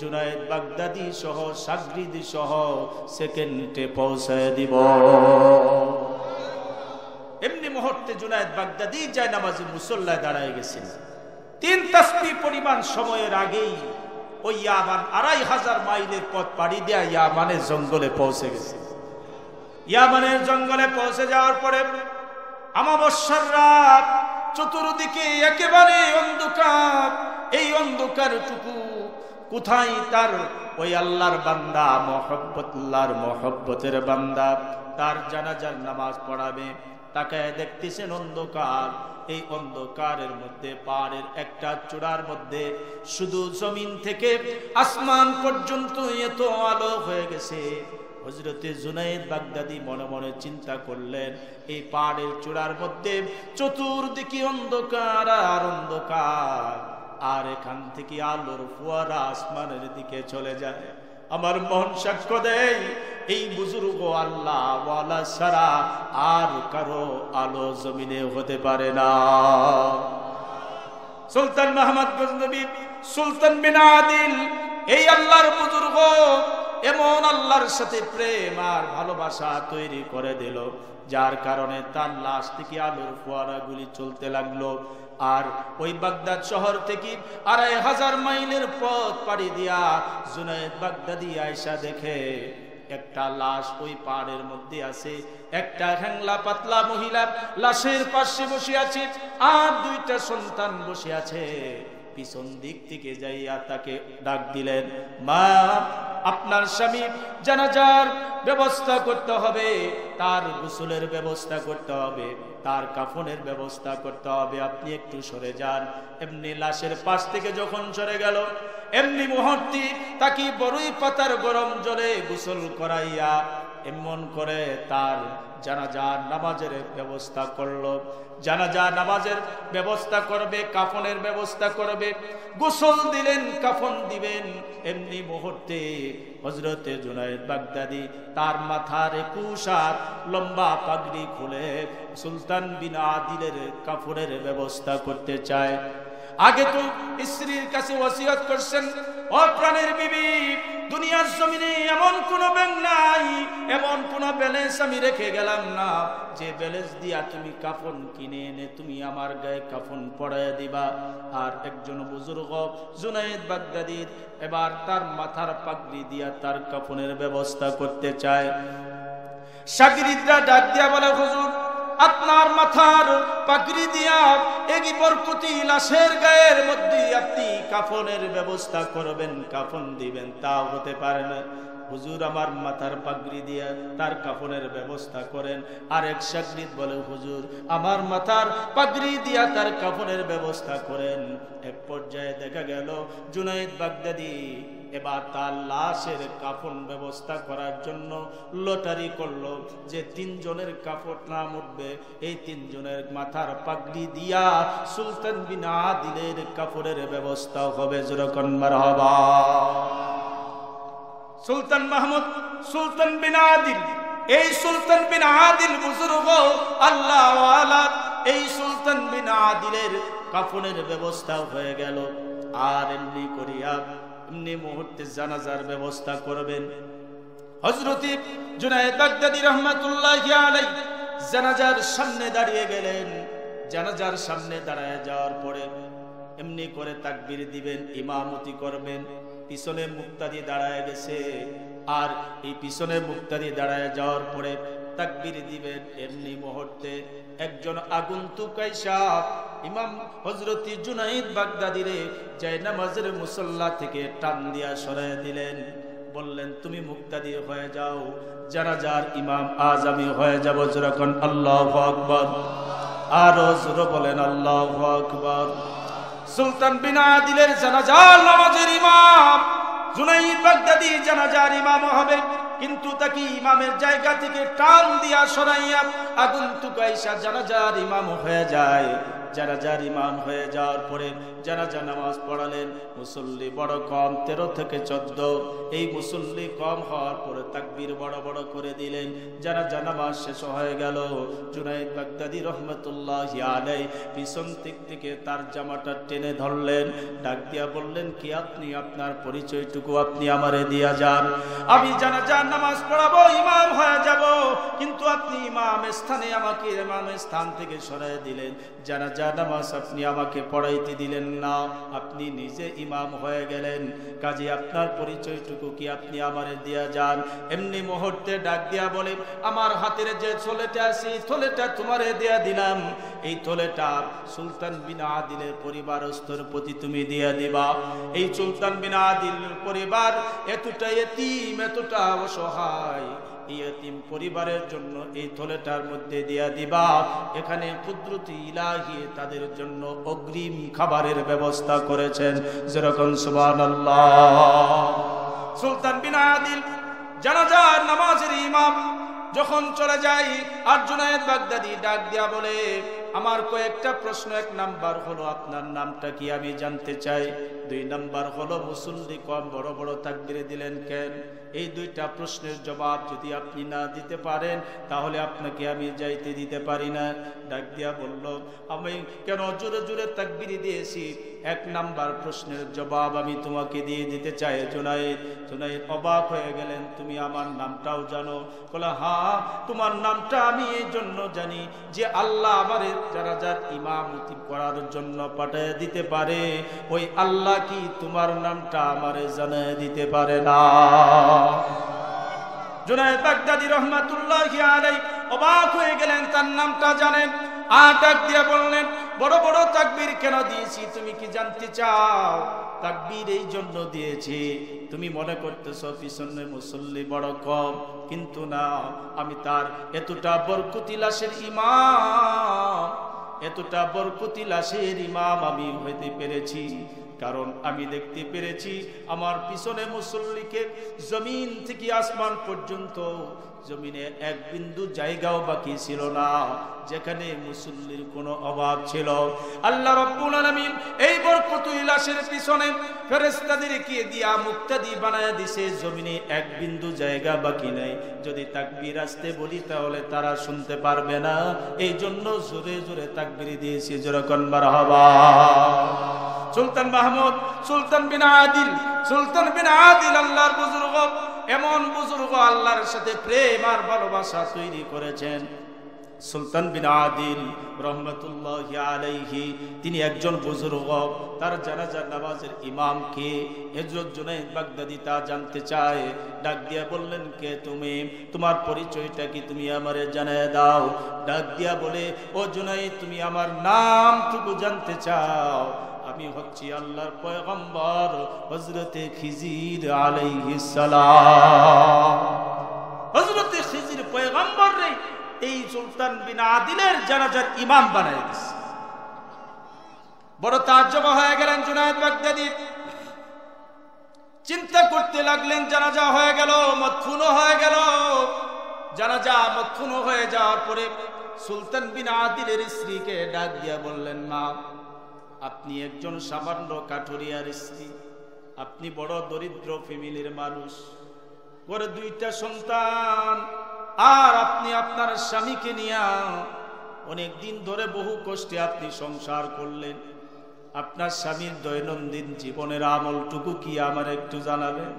জুনাইদ বাগদাদি সহ সাগরিদ সহ সেকেন্ডে পৌঁছায় দিব। এমনি মুহূর্তে জুনাইদ বাগদাদি যায় নামাজের মুসল্লায় দাঁড়ায় গেছেন। 3 তাসবিহ পরিমাণ সময়ের আগেই ওই ইয়ামান 2500 মাইলের পথ পাড়ি দেয়া ইয়ামানের জঙ্গলে পৌঁছে গেছে। ইয়ামানের জঙ্গলে পৌঁছে যাওয়ার পরে অমাবস্যার রাত, চতুর্দিকে একেবারে অন্ধকার। এই অন্ধকারটুকু কোথায় তার ওই আল্লাহর বান্দা, মহব্বতুল্লাহর মহব্বতের বান্দা তার জানাজার নামাজ পড়াবে, তাকায় দেখতেছেন অন্ধকার। এই অন্ধকারের মধ্যে পাহাড়ের একটা চূড়ার মধ্যে শুধু জমিন থেকে আসমান পর্যন্ত এত আলো হয়ে গেছে। হযরতে জুনাইদ বাগদাদি মনে মনে চিন্তা করলেন, এই পাহাড়ের চূড়ার মধ্যে চতুর্দিকে অন্ধকার আর অন্ধকার, আর এখান থেকে আলোর ফোয়ারা আসমানের দিকে চলে যায়। আমার মন সাক্ষ্য দেয়, এই বুজুর্গ আল্লাহ ওয়ালা ছাড়া আর কারো আলো জমিনে হতে পারে না। সুলতান মাহমুদ গজনবী, সুলতান বিন আদিল, এই আল্লাহর বুজুর্গ এমন আল্লাহর সাথে প্রেম আর ভালোবাসা তৈরি করে দিল যার কারণে তার লাশ থেকে আলোর ফোয়ারাগুলি চলতে লাগলো। আর ওই বাগদাদ শহর থেকে 2500 মাইলের পথ পাড়ি দিয়া জুনায়েদ বাগদাদি আয়েশা দেখে একটা লাশ ওই পাহাড়ের মধ্যে আছে, একটা হ্যাংলা পাতলা মহিলা লাশের পাশে বসে আছে, আর 2টা সন্তান বসে আছে। পিছন দিক থেকে যাইয়া তাকে ডাক দিলেন, মা, আপনার স্বামী জানাজার ব্যবস্থা করতে হবে, তার গোসলের ব্যবস্থা করতে হবে, তার কাফনের ব্যবস্থা করতে হবে, আপনি একটু সরে যান। এমনি লাশের পাশ থেকে যখন সরে গেল, এমনি মুহূর্তে তাকে বড়ই পাতার গরম জলে গোসল করাইয়া এমন করে তার জানাজার নামাজের ব্যবস্থা করলো। জানাজা নামাজের ব্যবস্থা করবে, কাফনের ব্যবস্থা করবে, গোসল দিলেন, কাফন দিবেন। এমনি মুহূর্তে হযরতে জুনায়েদ বাগদাদি তার মাথার 21 হাত লম্বা পাগড়ি খুলে সুলতান বিন আদিলের কাফনের ব্যবস্থা করতে চায়। আগে তো স্ত্রীর কাছে ওসিয়ত করছেন, ও প্রাণের বিবি, দুনিয়ার জমিনে এমন কোন ব্যাংক নাই, এমন কোন ব্যালেন্স আমি রেখে গেলাম না যে ব্যালেন্স দিয়া তুমি কাফন কিনে এনে তুমি আমার গায়ে কাফন পরাইয়া দিবা। আর একজন বুজুর্গ জুনায়েদ বাগদাদির এবার তার মাথার পাগড়ি দিয়া তার কাফনের ব্যবস্থা করতে চায়। শাগিরিদরা ডাক দিয়া বলে, হুজুর, আপনার মাথার পাগড়ি দিয়া এই বরকতি লাশের গায়ের মধ্যে আপনি কাফনের ব্যবস্থা করবেন, কাফন দিবেন, তাও হতে পারে না। হুজুর, আমার মাথার পাগড়ি দিয়া তার কাফনের ব্যবস্থা করেন। আর এক শাগরিদ বলে, হুজুর, আমার মাথার পাগড়ি দিয়া তার কাফনের ব্যবস্থা করেন। এক পর্যায়ে দেখা গেল জুনায়েদ বাগদাদি এবার তার লাশের কাফন ব্যবস্থা করার জন্য লটারি করলো যে 3 জনের কাফন নাম উঠবে, এই 3 জনের মাথার পাগড়ি দিয়া সুলতান বিন আদিলের কাফনের ব্যবস্থা হবে। যেরকম মারহাবা। সুলতান মাহমুদ, সুলতান বিন আদিল, এই সুলতান বিন আদিল বুজুর্গ আল্লাহ ওয়ালা, এই সুলতান বিন আদিলের কাফনের ব্যবস্থা হয়ে গেল। আর এমনি করিয়া এমনি মুহূর্তে জানাজার ব্যবস্থা করবেন। হযরত জুনায়েদ বাগদাদি রাহমাতুল্লাহি আলাইহি জানাজার সামনে দাঁড়িয়ে গেলেন। জানাজার সামনে দাঁড়ায় যাওয়ার পরে এমনি করে তাকবীর দিবেন, ইমামতি করবেন। পিছনে মুক্তাদি দাঁড়ায় গেছে, আর এই পিছনে মুক্তাদি দাঁড়ায় যাওয়ার পরে তাকবীর দিবেন। এমনি মুহূর্তে একজন আগন্তুক আয়েশা ইমাম হযরত জুনায়েদ বাগদাদিরে জায়নামাজের মুসল্লা থেকে টান দিয়া সরায় দিলেন, বললেন, তুমি মুক্তাদি হয়ে যাও, জানাজার ইমাম আজ আমি হয়ে যাব। যখন আল্লাহু আকবার, আরো জোরে বলেন আল্লাহু আকবার। সুলতান বিন আদিলের জানাজার নামাজের ইমাম জুনায়েদ বাগদাদি জানাজার ইমাম হবে, কিন্তু তাকে ইমামের জায়গা থেকে টান দিয়া সরাইয়া আগন্তুক আয়েশা জানাজার ইমাম হয়ে যায়। জানাজার ইমাম হয়ে যাওয়ার পরে জানাজা নামাজ পড়ালেন। মুসল্লি বড় কম, 13 থেকে 14। এই মুসল্লি কম হওয়ার পরে তাকবীর বড় বড় করে দিলেন। জানাজা নামাজ শেষ হয়ে গেল। জুনায়েদ বাগদাদি রহমতুল্লাহি আলাইহি পিছন দিক থেকে তার জামাটা টেনে ধরলেন, ডাক দিয়া বললেন, কি আপনি? আপনার পরিচয়টুকু আপনি আমারে দিয়া যান, আমি জানাজার নামাজ পড়াবো, ইমাম হয়ে যাব, কিন্তু আপনি ইমামের স্থানে আমাকে ইমামের স্থান থেকে সরাই দিলেন। জানাজা নামাজ আপনি আমাকে পড়াইতে দিলেন না, আপনি নিজে ইমাম হয়ে গেলেন। কাজে আপনার পরিচয়টুকু কি আপনি আমারে দিয়া যান। এমনি মুহূর্তে ডাক দিয়া বলে, আমার হাতের যে থলেটা আছে থলেটা তোমারে দিয়া দিলাম, এই থলেটা সুলতান বিন আদিলের পরিবারস্থর প্রতি তুমি দিয়া দিবা। এই সুলতান বিন আদিলের পরিবার এতটা এতিম, এতটা অসহায়, এই এতিম পরিবারের জন্য এই থলেটার মধ্যে দিয়া দিবা। এখানে কুদরতি ইলাহি তাদের জন্য অগ্রিম খাবারের ব্যবস্থা করেছেন। যেরকম সুবহানাল্লাহ। সুলতান বিন আদিল জানাজার নামাজের ইমাম যখন চলে যায়, আর জুনায়েদ বাগদাদি ডাক দিয়া বলে, আমার কয়েকটা প্রশ্ন। 1 নাম্বার হলো, আপনার নামটা কি আমি জানতে চাই। 2 নাম্বার হলো, মুসল্লি কম, বড় বড় তাকবীর দিলেন কেন? এই 2টা প্রশ্নের জবাব যদি আপনি না দিতে পারেন তাহলে আপনাকে আমি যাইতে দিতে পারি না। ডাক দিয়া বলল, আমি কেন জোরে জোরে তাকবীর দিয়েছি এক নাম্বার প্রশ্নের জবাব আমি তোমাকে দিয়ে দিতে চাই জুনায়েদ। জুনায়েদ অবাক হয়ে গেলেন, তুমি আমার নামটাও জানো? বলে হ্যাঁ, তোমার নামটা আমি এই জন্য জানি যে আল্লাহ আমারে জানাজার ইমামতি করার জন্য পাঠিয়ে দিতে পারে, ওই আল্লাহ কি তোমার নামটা আমারে জানিয়ে দিতে পারে না? জুনায়েদ বাগদাদী রহমাতুল্লাহি আলাইহি অবাক হয়ে গেলেন, তার নামটা জানেন। আর ডাক দিয়ে বললেন, বড় বড় তাকবীর কেন দিয়েছি তুমি কি জানতে চাও? তাকবীর এই জন্য দিয়েছি, তুমি মনে করতেছো পিছনে মুসল্লি বড় কম, কিন্তু না, আমি তার এতটা বরকতি লাশের ইমাম, এতটা বরকতি লাশের ইমাম আমি হইতে পেরেছি কারণ আমি দেখতে পেরেছি আমার পিছনে মুসল্লিকে জমিন থেকে আসমান পর্যন্ত জমিনে এক বিন্দু জায়গাও বাকি ছিল না যেখানে মুসল্লির কোনো অভাব ছিল। আল্লাহ রাব্বুল আলামিন এই বরকতুল লাশের পিছনে ফেরেশতাদেরকে দিয়া মুক্তাদি বানায় দিয়েছে, জমিনে এক বিন্দু জায়গা বাকি নাই। যদি তাকবীর আসতে বলি তাহলে তারা শুনতে পারবে না, এই জন্য জোরে জোরে তাকবীর দিয়েছি। যেরকম মারহাবা। সুলতান মাহমুদ, সুলতান বিন আদিল, সুলতান বিন আদিল আল্লাহর বুজুর্গ, এমন বুজুর্গ আল্লাহর সাথে প্রেম আর ভালোবাসা তৈরি করেছেন। সুলতান বিন আদিল রহমতুল্লাহি আলাইহি তিনি একজন বুজুর্গ, তার জানাজার নামাজের ইমাম কে? হযরত জুনায়েদ বাগদাদী তা জানতে চায়। ডাক দিয়া বললেন, কে তুমি? তোমার পরিচয়টা কি তুমি আমারে জানায় দাও। ডাক দিয়া বলে, ও জুনায়েদ, তুমি আমার নামটুকু জানতে চাও? আমি হচ্ছি আল্লাহর পয়গম্বর হযরতে খিজির আলাইহিস সালাম। হযরতে খিজির পয়গম্বর রে এই সুলতান বিন আদিলের জানাজার ইমাম বানায় দিয়েছে। বড় তাজ্জব হয়ে গেলেন জুনায়েদ বাগদাদী, চিন্তা করতে লাগলেন, জানাজা হয়ে গেল, মদফুন হয়ে গেল। জানাজা মদফুন হয়ে যাওয়ার পরে সুলতান বিন আদিলের স্ত্রীকে ডাক দিয়া বললেন, মা, আপনি একজন সামান্য কাঠুরিয়ার স্ত্রী, আপনি বড় দরিদ্র ফ্যামিলির মানুষ, ঘরে দুইটা সন্তান, আর আপনি আপনার স্বামীকে নিয়ে অনেক দিন ধরে বহু কষ্টে আপনি সংসার করলেন। আপনার স্বামীর দৈনন্দিন জীবনের আমলটুকু কি আমার একটু জানাবেন?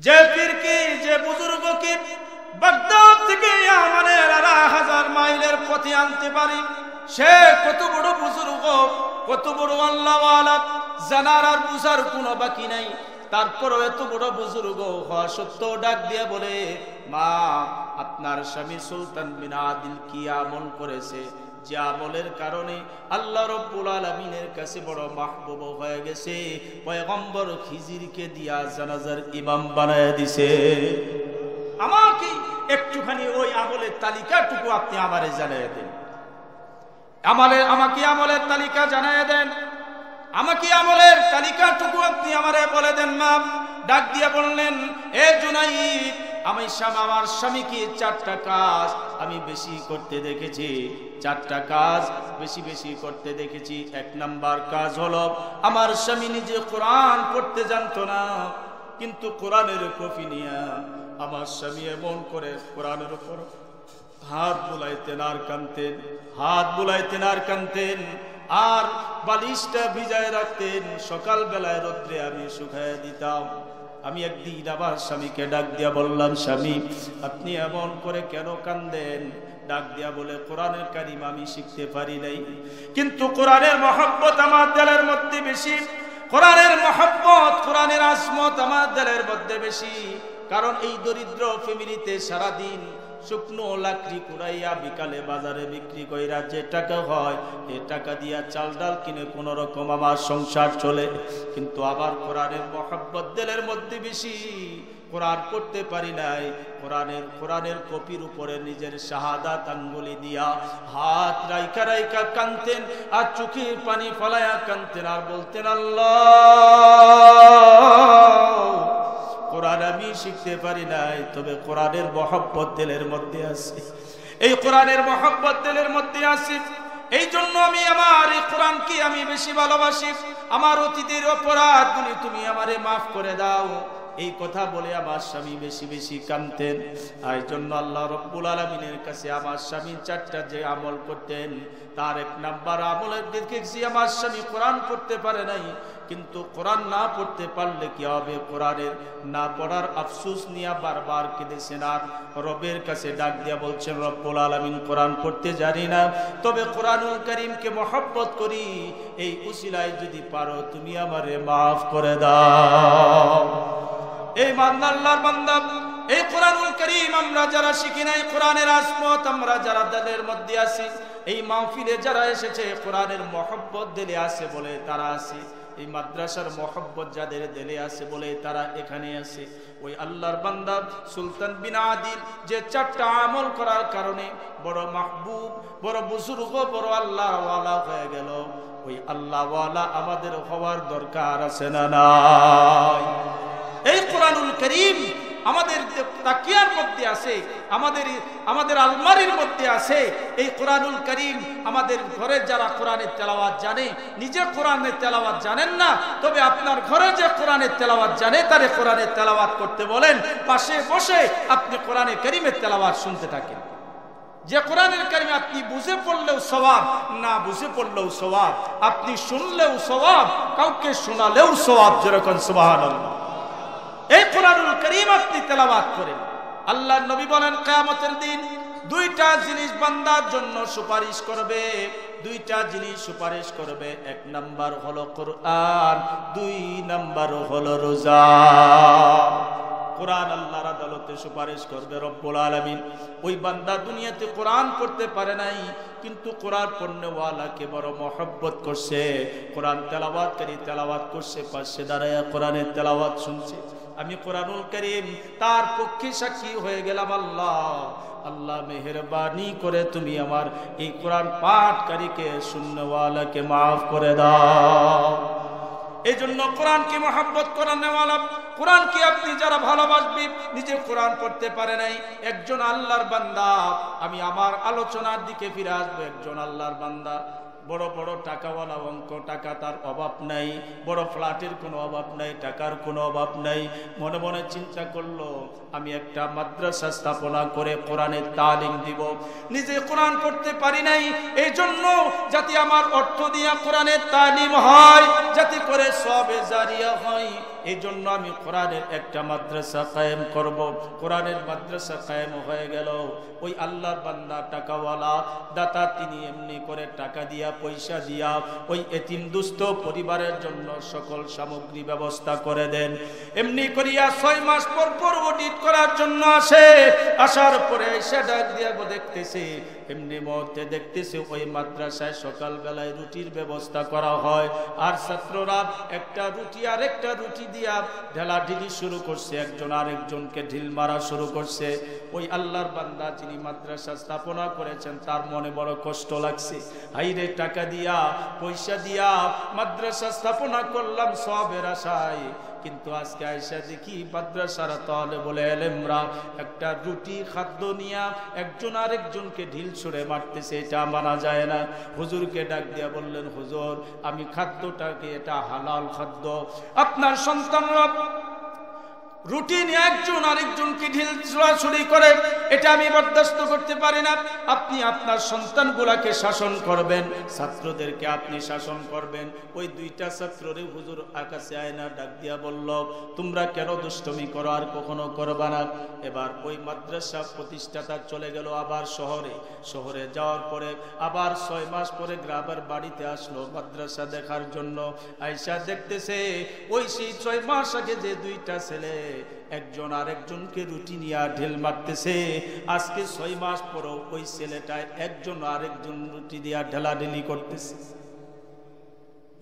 যে পীরকে, যে বুজুর্গকে বাগদাদ থেকে আমাদের 1000 মাইলের পথে আনতে পারি, সে কত বড় বুজুর্গ, কত বড় আল্লাহওয়ালা, জানার আর বুঝার কোনো বাকি নাই। তারপরও এত বড় বুজুর্গ হওয়া সত্ত্বেও ডাক দিয়ে বলে, মা, আপনার স্বামী সুলতান বিন আদিল কি আমল করেছে, যে আমলের কারণে আল্লাহ রাব্বুল আলামিনের কাছে বড় মাহবুব হয়ে গেছে, পয়গম্বর খিজিরকে দিয়া জানাজার ইমাম বানায় দিছে। আমাকে একটুখানি ওই আমলের তালিকাটুকু আপনি আমারে জানিয়ে দেন। আমাকে আমলের তালিকা জানিয়ে দেন, আমাকে আমলের তালিকাটুকু আপনি আমারে বলে দেন। মা ডাক দিয়ে বললেন, এ জুনাইদ, আমার স্বামীকে 4টা কাজ আমি বেশি করতে দেখেছি, 4টা কাজ বেশি বেশি করতে দেখেছি। 1 নাম্বার কাজ হলো, আমার স্বামী নিজে কোরআন পড়তে জানতো না, কিন্তু কোরআনের কপি নিয়ে আমার স্বামী এমন করে কোরআনের উপর হাত বুলাইতেন আর কানতেন, হাত বুলাইতেন আর কানতেন, আর বালিশটা ভিজায় রাখতেন। সকাল বেলায় রোদ্রে আমি শুকায় দিতাম। আমি একদিন আমার স্বামীকে ডাক দিয়া বললাম, স্বামী, আপনি এমন করে কেন কান্দেন? ডাক দিয়া বলে, কোরআনের কারিম আমি শিখতে পারি নাই, কিন্তু কোরআনের মহব্বত আমার দিলের মধ্যে বেশি, কোরআনের মহব্বত, কোরআনের আজমত আমার দিলের মধ্যে বেশি। কারণ এই দরিদ্র ফ্যামিলিতে সারাদিন শুকনো লাকড়ি কুড়াইয়া বিকালে বাজারে বিক্রি কইরা যে টাকা হয়, এই টাকা দিয়া চাল ডাল কিনে কোন রকম আমার সংসার চলে। কিন্তু আবার কোরআনের মহব্বত দিলের মধ্যে বেশি, কোরআন পড়তে পারি নাই। কোরআনের কপির উপরে নিজের শাহাদাত আঙ্গুলি দিয়া হাত রাইকা রাইকা কানতেন, আর চোখের পানি ফলাইয়া কানতেন, আর বলতেন, আল্লাহ, কোরআন আমি শিখতে পারি নাই, তবে কোরআনের মহব্বত দিলের মধ্যে আছে। এই কোরআনের মহব্বত দিলের মধ্যে আছে, এই জন্য আমি আমার এই কোরআনকে আমি বেশি ভালোবাসি। আমার অতীতের অপরাধগুলি তুমি আমারে মাফ করে দাও। এই কথা বলে আমার স্বামী বেশি বেশি কাঁদতেন। এই জন্য আল্লাহ রব্বুল আলামিনের কাছে আমার স্বামী 4টা যে আমল করতেন, তার 1 নাম্বার আমলের দেখেছি আমার স্বামী কোরআন পড়তে পারে নাই, কিন্তু কোরআন না পড়তে পারলে কি হবে, কোরআনের না পড়ার আফসোস নিয়ে বারবার কেঁদেছেন আর রবের কাছে ডাক দিয়া বলছেন, রব্বুল আলামিন কোরআন পড়তে জানি না, তবে কোরআনুল কারীমকে মহব্বত করি, এই উসিলায় যদি পারো তুমি আমারে মাফ করে দাও। এই আল্লাহর বান্দা, এই কোরআনুল কারীম আমরা যারা শিখি নাই, কোরআনের আসমত আমরা যারা দিলের মধ্যে আছি, এই মাহফিলে যারা এসেছে কোরআনের মহব্বত দিলে আছে বলে তারা আছে, এই মাদ্রাসার মহব্বত যাদের দিলে আছে বলে তারা এখানে আছে। ওই আল্লাহর বান্দা সুলতান বিন আদিল যে 4টা আমল করার কারণে বড় মাহবুব, বড় বুজুর্গ, বড় আল্লাহওয়ালা হয়ে গেল, ওই আল্লাহওয়ালা আমাদের হওয়ার দরকার আছে না নাই? এই কোরআনুল কারীম আমাদের তাকিয়ার মধ্যে আছে, আমাদের আলমারির মধ্যে আছে। এই কোরআনুল কারীম আমাদের ঘরে যারা কোরআনের তেলাওয়াত জানে, নিজে কোরআনের তেলাওয়াত জানেন না, তবে আপনার ঘরে যে কোরআনের তেলাওয়াত জানে তারে কোরআনের তেলাওয়াত করতে বলেন, পাশে বসে আপনি কোরআনের কারীমের তেলাওয়াত শুনতে থাকেন। যে কোরআনের কারীম আপনি বুঝে পড়লেও সওয়াব, না বুঝে পড়লেও সওয়াব, আপনি শুনলেও সওয়াব, কাউকে শোনালেও সওয়াব। যেরকম সুবহানাল্লাহ। এই কোরআনুল কারীম আপনি তেলাওয়াত করেন। আল্লাহর নবী বলেন কিয়ামতের দিন 2টা জিনিস বান্দার জন্য সুপারিশ করবে, 2টা জিনিস সুপারিশ করবে। 1 নাম্বার হলো কোরআন, 2 নাম্বার হলো রোজা। কোরআন আল্লাহর আদালতে সুপারিশ করবে রব্বুল আলামিন। ওই বান্দা দুনিয়াতে কোরআন পড়তে পারে নাই, কিন্তু কোরআন পড়নেওয়ালাকে বড় মহব্বত করছে, কোরআন তেলাওয়াতকারী তেলাওয়াত করছে, পাশে দাঁড়ায় কোরআনের তেলাওয়াত শুনছে। আমি কোরআনুল কারীম তার পক্ষে সাক্ষী হয়ে গেলাম। আল্লাহ মেহেরবানি করে তুমি আমার এই কোরআন পাঠকারীকে শুননেওয়ালাকে মাফ করে দাও। এই জন্য কোরআনকে মহব্বত করানেওয়ালা, কোরআনকে আপনি যারা ভালোবাসবি, নিজে কোরআন পড়তে পারে নাই একজন আল্লাহর বান্দা, আমি আমার আলোচনার দিকে ফিরে আসবো। একজন আল্লাহর বান্দা বড় বড় টাকাওয়ালা, অঙ্ক টাকা তার অভাব নাই, বড় ফ্ল্যাটের কোনো অভাব নাই, টাকার কোনো অভাব নাই, মনে মনে চিন্তা করলো আমি একটা মাদ্রাসা স্থাপনা করে কোরআনের তালিম দিব। নিজে কোরআন পড়তে পারি নাই, এই জন্য যাতে আমার অর্থ দিয়া কোরআনের তালিম হয়, যাতে করে সওয়াবে জারিয়া হয়, এই জন্য আমি কোরআনের একটা মাদ্রাসা কায়েম করব। কোরআনের মাদ্রাসা কায়েম হয়ে গেল। ওই আল্লাহর বান্দা টাকাওয়ালা দাতা, তিনি এমনি করে টাকা দিয়া, পয়সা দিয়া ওই এতিম দুস্থ পরিবারের জন্য সকল সামগ্রী ব্যবস্থা করে দেন। এমনি করিয়া 6 মাস পর পর অডিট করার জন্য আসে, আসার পরে সে ডাক দিয়া দেখতেছে, এমনি মুহূর্তে দেখতেছে ওই মাদ্রাসায় সকালবেলায় রুটির ব্যবস্থা করা হয়, আর ছাত্ররা একটা রুটি আর একটা রুটি দিয়া ঢেলাঢিলি শুরু করছে, একজন আরেকজনকে ঢিল মারা শুরু করছে। ওই আল্লাহর বান্দা যিনি মাদ্রাসা স্থাপনা করেছেন তার মনে বড় কষ্ট লাগছে, হাইরে টাকা দিয়া পয়সা দিয়া মাদ্রাসা স্থাপনা করলাম সওয়াবের আশায়, কিন্তু আজকে আয়েশা দেখি মাদ্রাসার তালেবুল ইলমরা একটা রুটি খাদ্য নিয়া একজন আরেকজনকে ঢিল ছুঁড়ে মারতেছে, এটা মানা যায় না। হুজুরকে ডাক দিয়া বললেন, হুজুর আমি খাদ্যটাকে, এটা হালাল খাদ্য, আপনার সন্তানরা রুটি নিয়ে একজন আরেকজনকে ঢিল ছোড়াছুড়ি করে, এটা আমি বরদাস্ত করতে পারি না। আপনি আপনার সন্তানগুলাকে শাসন করবেন, ছাত্রদেরকে আপনি শাসন করবেন। ওই 2টা ছাত্ররে হুজুর আকাশে আয়না ডাক দিয়া বলল, তোমরা কেন দুষ্টমি করো, আর কখনো করবা না। এবার ওই মাদ্রাসা প্রতিষ্ঠাতা চলে গেল আবার শহরে যাওয়ার পরে আবার 6 মাস পরে গ্রামের বাড়িতে আসলো মাদ্রাসা দেখার জন্য। আয়েশা দেখতেছে ওই সেই 6 মাস আগে যে 2টা ছেলে একজন আরেকজনকে রুটি নিয়ে ঢিল মারতেছে, আজকে 6 মাস পরও ওই ছেলেটা একজন আরেকজন রুটি দিয়ে ঢেলাঢেলি করতেছে।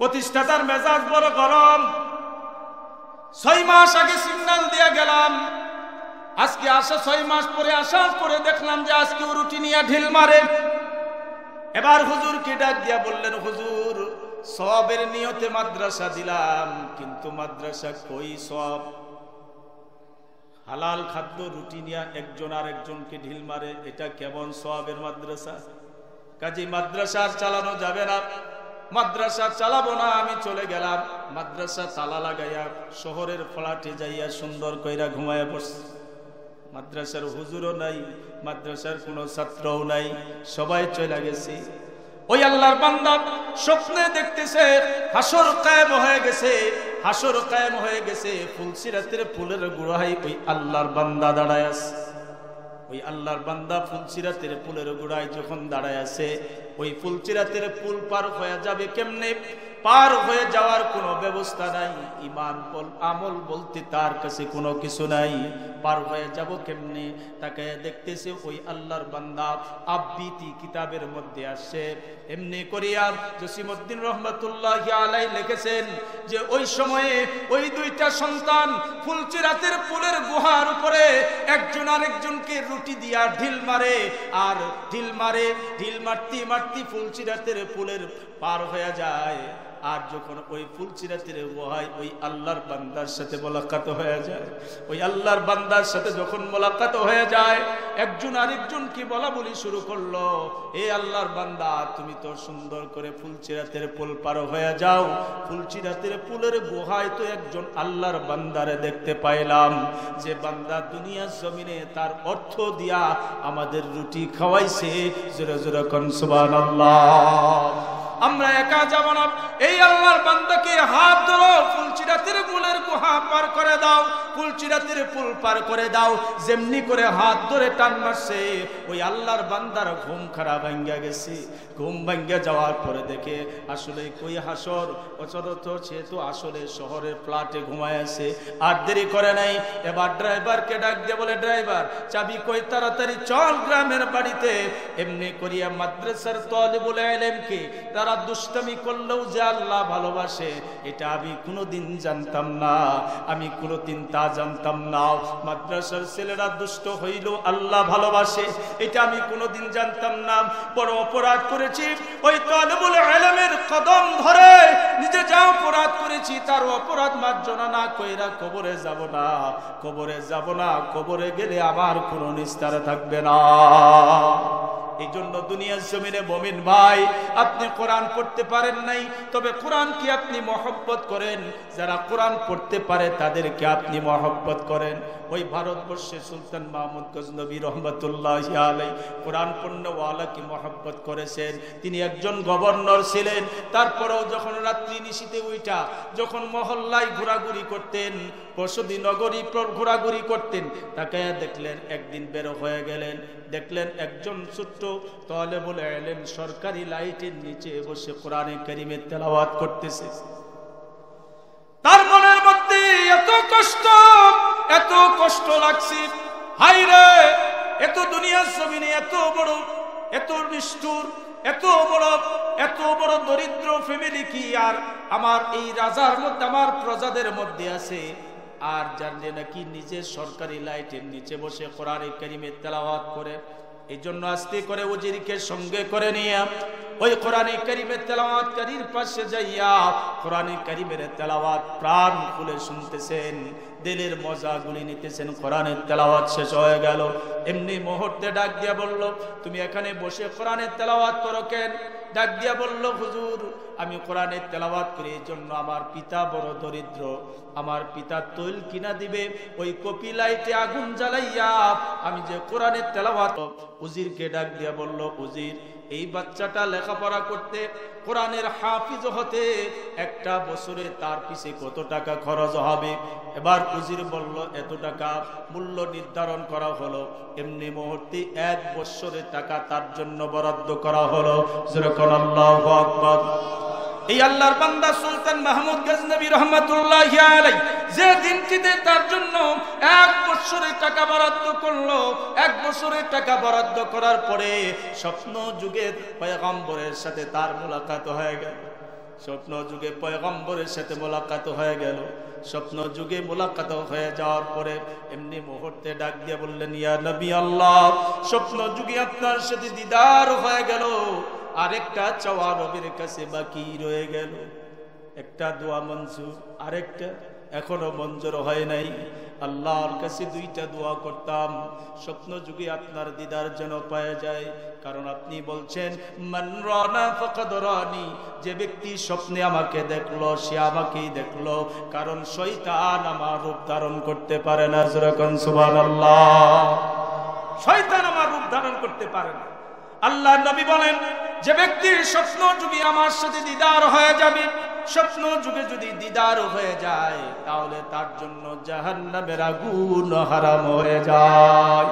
প্রতিষ্ঠাতার মেজাজ বড় গরম। 6 মাস আগে সিগন্যাল দিয়ে গেলাম, আজকে আসা 6 মাস পরে আসার পরে দেখলাম যে আজকে রুটি নিয়ে ঢিল মারে। এবার হুজুরকে ডাক দিয়া বললেন, হুজুর সওয়াবের নিয়তে মাদ্রাসা দিলাম, কিন্তু মাদ্রাসা কই সওয়াব, হালাল খাদ্য রুটি নিয়ে একজন আরেকজনকে ঢিল মারে, এটা কেমন সওয়াবের মাদ্রাসা? কাজী মাদ্রাসা আর চালানো যাবে না। মাদ্রাসা চালাবো না, আমি চলে গেলাম। মাদ্রাসা তালা লাগাইয়া শহরের ফ্ল্যাটে যাইয়া সুন্দর কইরা ঘুমায়া পড়ছে। মাদ্রাসার হুজুরও নাই, মাদ্রাসার কোনো ছাত্রও নাই, সবাই চলে গেছে। ওই আল্লাহর বান্দা স্বপ্নে দেখতেছে হাসর কায়েম হয়ে গেছে, হাসর কায়েম হয়ে গেছে। ফুলসিরাতের ফুলের গোড়ায় ওই আল্লাহর বান্দা দাঁড়ায় আছে। ওই আল্লাহর বান্দা ফুলসিরাতের ফুলের গোড়ায় যখন দাঁড়ায় আছে, ওই ফুলসিরাতের ফুল পার হয়ে যাবে কেমনে? পার হয়ে যাওয়ার কোনো ব্যবস্থা নাই, ঈমান বল আমল বলতে তার কাছে কোনো কিছু নাই। পার হয়ে যাব কেমনে? তাকে দেখতেছে ওই আল্লাহর বান্দা আবৃত্তি কিতাবের মধ্যে আসছে। এমনি করিয়া জসিমউদ্দিন রহমাতুল্লাহি আলাইহি লিখেছেন যে ওই সময়ে ওই দুইটা সন্তান ফুলসিরাতের ফুলের গুহার উপরে একজন আরেকজনকে রুটি দিয়া ঢিল মারে, আর ঢিল মারতে মারতে ফুলসিরাতের ফুলের পার হয়ে যায়। আর যখন ওই ফুলসিরাতের গুহায় ওই আল্লাহর বান্দার সাথে মোলাকাত হয়ে যায়, ওই আল্লাহর বান্দার সাথে যখন মোলাকাত হয়ে যায়, একজন আরেকজনকে বলা বলি শুরু করলো, এ আল্লাহর বান্দা, তুমি তো সুন্দর করে ফুলসিরাতের পুল পার হয়ে যাও। ফুলসিরাতের পুলের গুহায় তো একজন আল্লাহর বান্দারে দেখতে পাইলাম, যে বান্দা দুনিয়ার জমিনে তার অর্থ দিয়া আমাদের রুটি খাওয়াইছে। জোরে জোরে কোন সুবহানাল্লাহ। আমরা একা যাব না, এই আল্লাহর বান্দাকে হাত ধরো, ফুলসিরাতের ফুলের গুহা পার করে দাও, ফুলসিরাতের ফুল পার করে দাও। যেমনি করে হাত ধরে টান মারছে, ওই আল্লাহর বান্দার ঘুম খারাপ ভাঙ্গা গেছে। ঘুম ভাঙ্গা যাওয়ার পরে দেখে আসলে কই হাসর, অচরত সে তো আসলে শহরের ফ্ল্যাটে ঘুমায় আছে। আর দেরি করে নাই, এবার ড্রাইভারকে ডাক দিয়ে বলে, ড্রাইভার চাবি কই, তাড়াতাড়ি চল গ্রামের বাড়িতে। এমনি করিয়া মাদ্রাসার তালিবুল ইলমকে তারা দুষ্টামি করলেও যে আল্লাহ ভালোবাসে, এটা আমি কোনোদিন জানতাম না, আমি কোনোদিন তা জানতাম না। মাদ্রাসার ছেলেরা দুষ্ট হইল আল্লাহ ভালোবাসে, এটা আমি কোনোদিন জানতাম না। বড় অপরাধ করেছি, ওই তালিবুল ইলমের কদম ধরে নিজে যা অপরাধ করেছি তার অপরাধ মার্জনা না কইরা কবরে যাব না, কবরে যাব না। কবরে গেলে আমার কোনো নিস্তার থাকবে না। এই জন্য দুনিয়ার জমিনে মুমিন ভাই, আপনি কোরআন পড়তে পারেন নাই, তবে কোরআন কি আপনি মহব্বত করেন? যারা কোরআন পড়তে পারে তাদেরকে আপনি মহব্বত করেন। ওই ভারতবর্ষে সুলতান মাহমুদ গজনবী রহমতুল্লাহি আলাইহি কোরআন পড়নেওয়ালাকে মহব্বত করেছেন। তিনি একজন গভর্নর ছিলেন। তারপরেও যখন রাত্রি নিশীতে উইটা যখন মহল্লায় ঘোরাঘুরি করতেন, বসতি নগরী ঘোরাঘুরি করতেন, তাকে দেখলেন একদিন বের হয়ে গেলেন, দেখলেন একজন ছোট্ট তালেবুল ইলম সরকারি লাইটের নিচে বসে কোরআনে কারীমের তেলাওয়াত করতেছে। তার মনের মধ্যে এত কষ্ট লাগছে, হায় রে, এত দুনিয়ার জমিনে এত বড়, এত নিষ্ঠুর, এত বড় দরিদ্র ফ্যামিলি কি আর আমার এই রাজার মধ্যে, আমার প্রজাদের মধ্যে আছে? আর জানলে নাকি নিজে সরকারি লাইটের নিচে বসে কোরআনে কারীমের তেলাওয়াত করে। এই জন্য আস্তে করে উজিরকে সঙ্গে করে নিয়ে ওই কোরআনে কারীমের তেলাওয়াতকারীর পাশে যাইয়া কোরআনে কারীমের তেলাওয়াত প্রাণ খুলে শুনতেছেন, দিলের মজাগুলি নিতেছেন। কোরআনের তেলাওয়াত শেষ হয়ে গেল, এমনি মুহূর্তে ডাক দিয়া বলল, তুমি এখানে বসে কোরআনের তেলাওয়াত করো কেন? ডাক দিয়া বলল, হুজুর, আমি কোরআনের তেলাওয়াত করি, এই জন্য আমার পিতা বড় দরিদ্র, আমার পিতা তৈল কিনা দিবে, ওই কপি লাইটে আগুন জ্বালাইয়া আমি যে কোরআনের তেলাওয়াত। উজিরকে ডাক দিয়া বলল, উজির, এই বাচ্চাটা লেখাপড়া করতে, কোরআনের হাফিজ হতে একটা বছরে তার পিছে কত টাকা খরচ হবে? এবার উজির বলল, এত টাকা মূল্য নির্ধারণ করা হলো। এমনি মুহূর্তে 1 বছরের টাকা তার জন্য বরাদ্দ করা হলো। যেরকম আল্লাহু আকবার। এই আল্লাহর বান্দা সুলতান মাহমুদ গজনবী রহমাতুল্লাহি আলাইহি যে দিনটিতে তার জন্য 1 বছরের টাকা বরাদ্দ করলো, 1 বছরের টাকা বরাদ্দ করার পরে স্বপ্ন যুগের পয়গম্বরের সাথে তার মোলাকাত হয়ে গেল। স্বপ্ন যুগে পয়গম্বরের সাথে মোলাকাত হয়ে গেল। স্বপ্ন যুগে মোলাকাত হয়ে যাওয়ার পরে এমনি মুহূর্তে ডাক দিয়ে বললেন, ইয়া নবী আল্লাহ, স্বপ্ন যুগে আপনার সাথে দিদার হয়ে গেল, আরেকটা চাওয়া নবীর কাছে বাকি রয়ে গেল। একটা দোয়া মঞ্জুর, আরেকটা এখনো মঞ্জুর হয় নাই। আল্লাহর কাছে দুইটা দোয়া করতাম, স্বপ্ন যুগে আপনার দিদার যেন পাওয়া যায়। কারণ আপনি বলছেন মান রানা ফাকাদ রানি, যে ব্যক্তি স্বপ্নে আমাকে দেখলো সে আমাকেই দেখলো, কারণ শয়তান আমার রূপ ধারণ করতে পারে না। যেরকম সুবহানাল্লাহ, শয়তান আমার রূপ ধারণ করতে পারে না। আল্লাহ নবী বলেন যে ব্যক্তির স্বপ্ন যুগে আমার সাথে দিদার হয়ে যাবে, স্বপ্ন যুগে যদি দিদার হয়ে যায় তাহলে তার জন্য জাহান্নামের আগুন হারাম হয়ে যায়।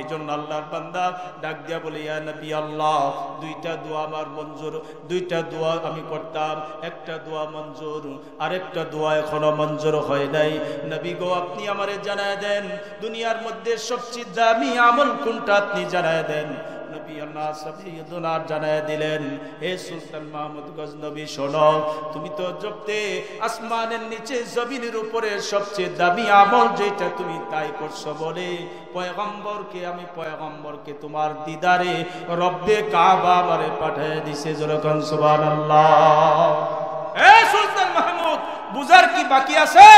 এই জন্য আল্লাহর বান্দা ডাক দিয়া বলে ইয়া নবী আল্লাহ, দুইটা দোয়া আমার মঞ্জুর, দুইটা দোয়া আমি করতাম, একটা দোয়া মঞ্জুর, আরেকটা দোয়া এখনো মঞ্জুর হয় নাই। নবী গো আপনি আমারে জানায় দেন দুনিয়ার মধ্যে সবচেয়ে দামি আমল কোনটা, আপনি জানায় দেন। নবী আল্লাহ সাবিয়ুনা জানায় দিলেন, হে সুলতান মাহমুদ গজনবী শোনো, তুমি তো জগতে আসমানের নিচে জমিনের উপরে সবচেয়ে দামি আমল যেটা তুমি তাই করছো বলে পয়গম্বরকে, আমি পয়গম্বরকে তোমার দিদারে রব্বে কাবা আমারে পাঠিয়ে দিছে। যেরকম সুবহানাল্লাহ। হে সুলতান মাহমুদ, বুঝার কি বাকি আছে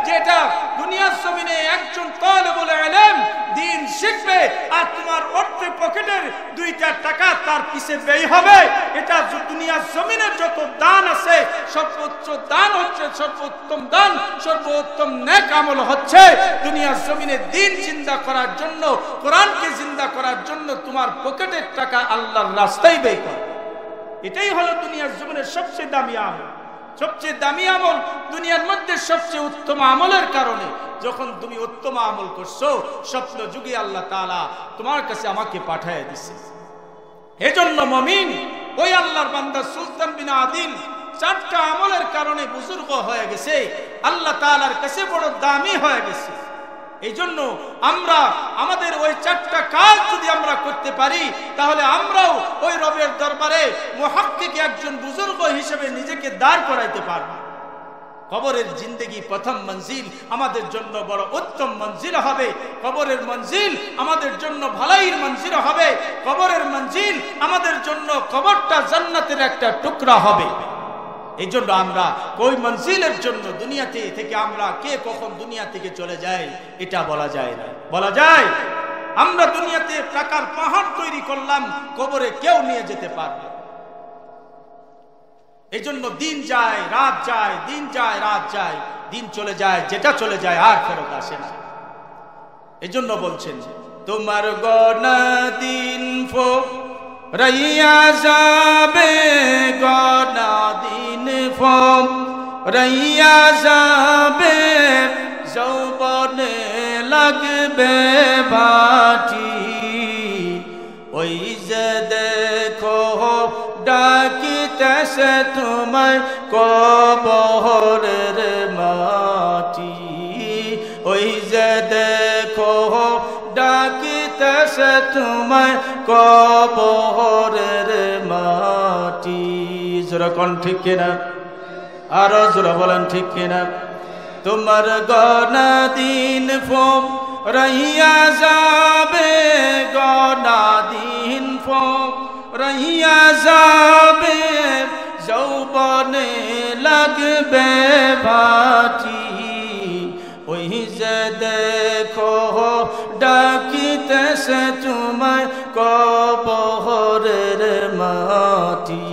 যেটা দুনিয়ার জমিনে একজন তালেবুল ইলম দ্বীন শিখবে আর তোমার অর্থে পকেটের দুইটা টাকা তার পিছে ব্যয় হবে? এটা দুনিয়ার জমিনের যত দান আছে সর্বোচ্চ দান হচ্ছে, সর্বোত্তম দান, সর্বোত্তম নেক আমল হচ্ছে দুনিয়ার জমিনে দ্বীন জিন্দা করার জন্য, কোরআনকে জিন্দা করার জন্য তোমার পকেটের টাকা আল্লাহর রাস্তায় ব্যয় করা। এটাই হলো দুনিয়ার জমিনের সবচেয়ে দামি আমল। সবচেয়ে দামি আমল দুনিয়ার মধ্যে সবচেয়ে উত্তম আমলের কারণে যখন তুমি উত্তম আমল করছো স্বপ্ন যুগে আল্লাহ তাআলা তোমার কাছে আমাকে পাঠিয়ে দিছে। এজন্য মুমিন ওই আল্লাহর বান্দা সুলতান বিন আদিল চারটা আমলের কারণে বুজুর্গ হয়ে গেছে, আল্লাহ তাআলার কাছে বড় দামি হয়ে গেছে। এই জন্য আমরা আমাদের ওই চারটা কাজ যদি আমরা করতে পারি তাহলে আমরাও ওই রবের দরবারে মুহাক্কিক একজন বুজুর্গ হিসেবে নিজেকে দাঁড় করাইতে পারব। কবরের জিন্দেগি প্রথম মঞ্জিল আমাদের জন্য বড় উত্তম মঞ্জিল হবে, কবরের মঞ্জিল আমাদের জন্য ভালাইয়ের মঞ্জিল হবে, কবরের মঞ্জিল আমাদের জন্য কবরটা জান্নাতের একটা টুকরা হবে। এই জন্য আমরা ওই মঞ্জিলের জন্য দুনিয়াতে থেকে আমরা কে কখন দুনিয়া থেকে চলে যায় এটা বলা যায় না। বলা যায় আমরা দুনিয়াতে টাকার পাহাড় তৈরি করলাম, কবরে কেউ নিয়ে যেতে পারবে। এই জন্য দিন যায় রাত যায়, দিন যায় রাত যায়, দিন চলে যায়, যেটা চলে যায় আর ফেরত আসে না। এই জন্য বলছেন তোমার গনা দিন রইয়া যাবে, গনা দিন রইয়া যাবে, যৌবনে লাগবে বাটি, ওই যে দেখো ডাকিতেছে তোমায় কবরের মাটি, ওই যে দেখো ডাকিতেছে তোমায় কবরের মাটি। যেরকম ঠিক কিনা? আরো জোরে বলেন ঠিক কিনা? তোমার গনা দিন রহিয়া যাবে, গনা দিন রহিয়া যাবে, যৌবনে লাগবে ভাটি, ওই যে দেখো ডাকিতেছে তোমায় কবরের মাটি,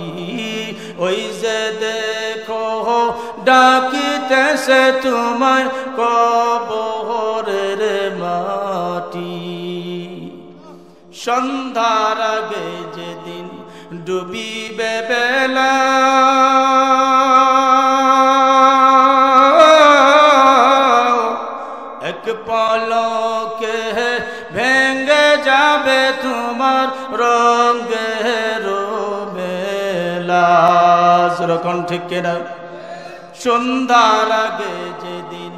ওই যে দেখো ডাকিতেছে তোমায় কবরের মাটি। সন্ধ্যার আগে যেদিন ডুবিবে বেলা, এক পলকে ভেঙে যাবে তোমার রঙের মেলা। যেরকম ঠিক কিনা? সন্ধ্যার আগে যেদিন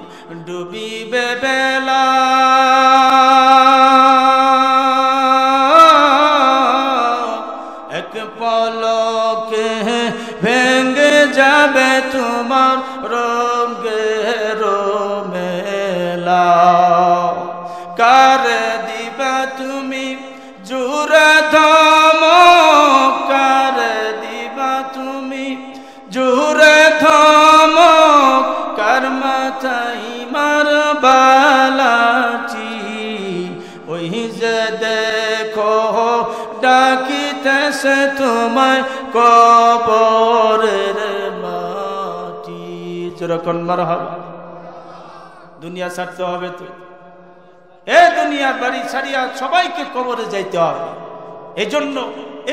ডুবিবে বেলা, এক পলকে ভেঙে যাবে তোমার রঙের মেলা। কার দিবা তুমি জোরে ধমক, কার দিবা তুমি জোরে ধমক, কার মাথায় মারবা সে তোমায় কবরের মাটি। যেরকম মারহাবা। দুনিয়া ছাড়তে হবে তো, এ দুনিয়ার বাড়ি ছাড়িয়া সবাইকে কবরে যাইতে হবে। এজন্য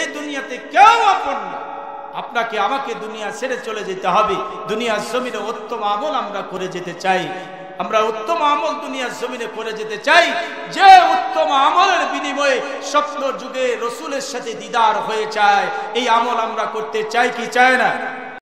এই দুনিয়াতে কেউ আপন না, আপনাকে আমাকে দুনিয়া ছেড়ে চলে যেতে হবে। দুনিয়ার জমিনে উত্তম আমল আমরা করে যেতে চাই, আমরা উত্তম আমল দুনিয়ার জমিনে করে যেতে চাই, যে উত্তম আমলের বিনিময়ে স্বপ্ন যুগে রসুলের সাথে দিদার হয়ে যায়। এই আমল আমরা করতে চাই কি চাই না?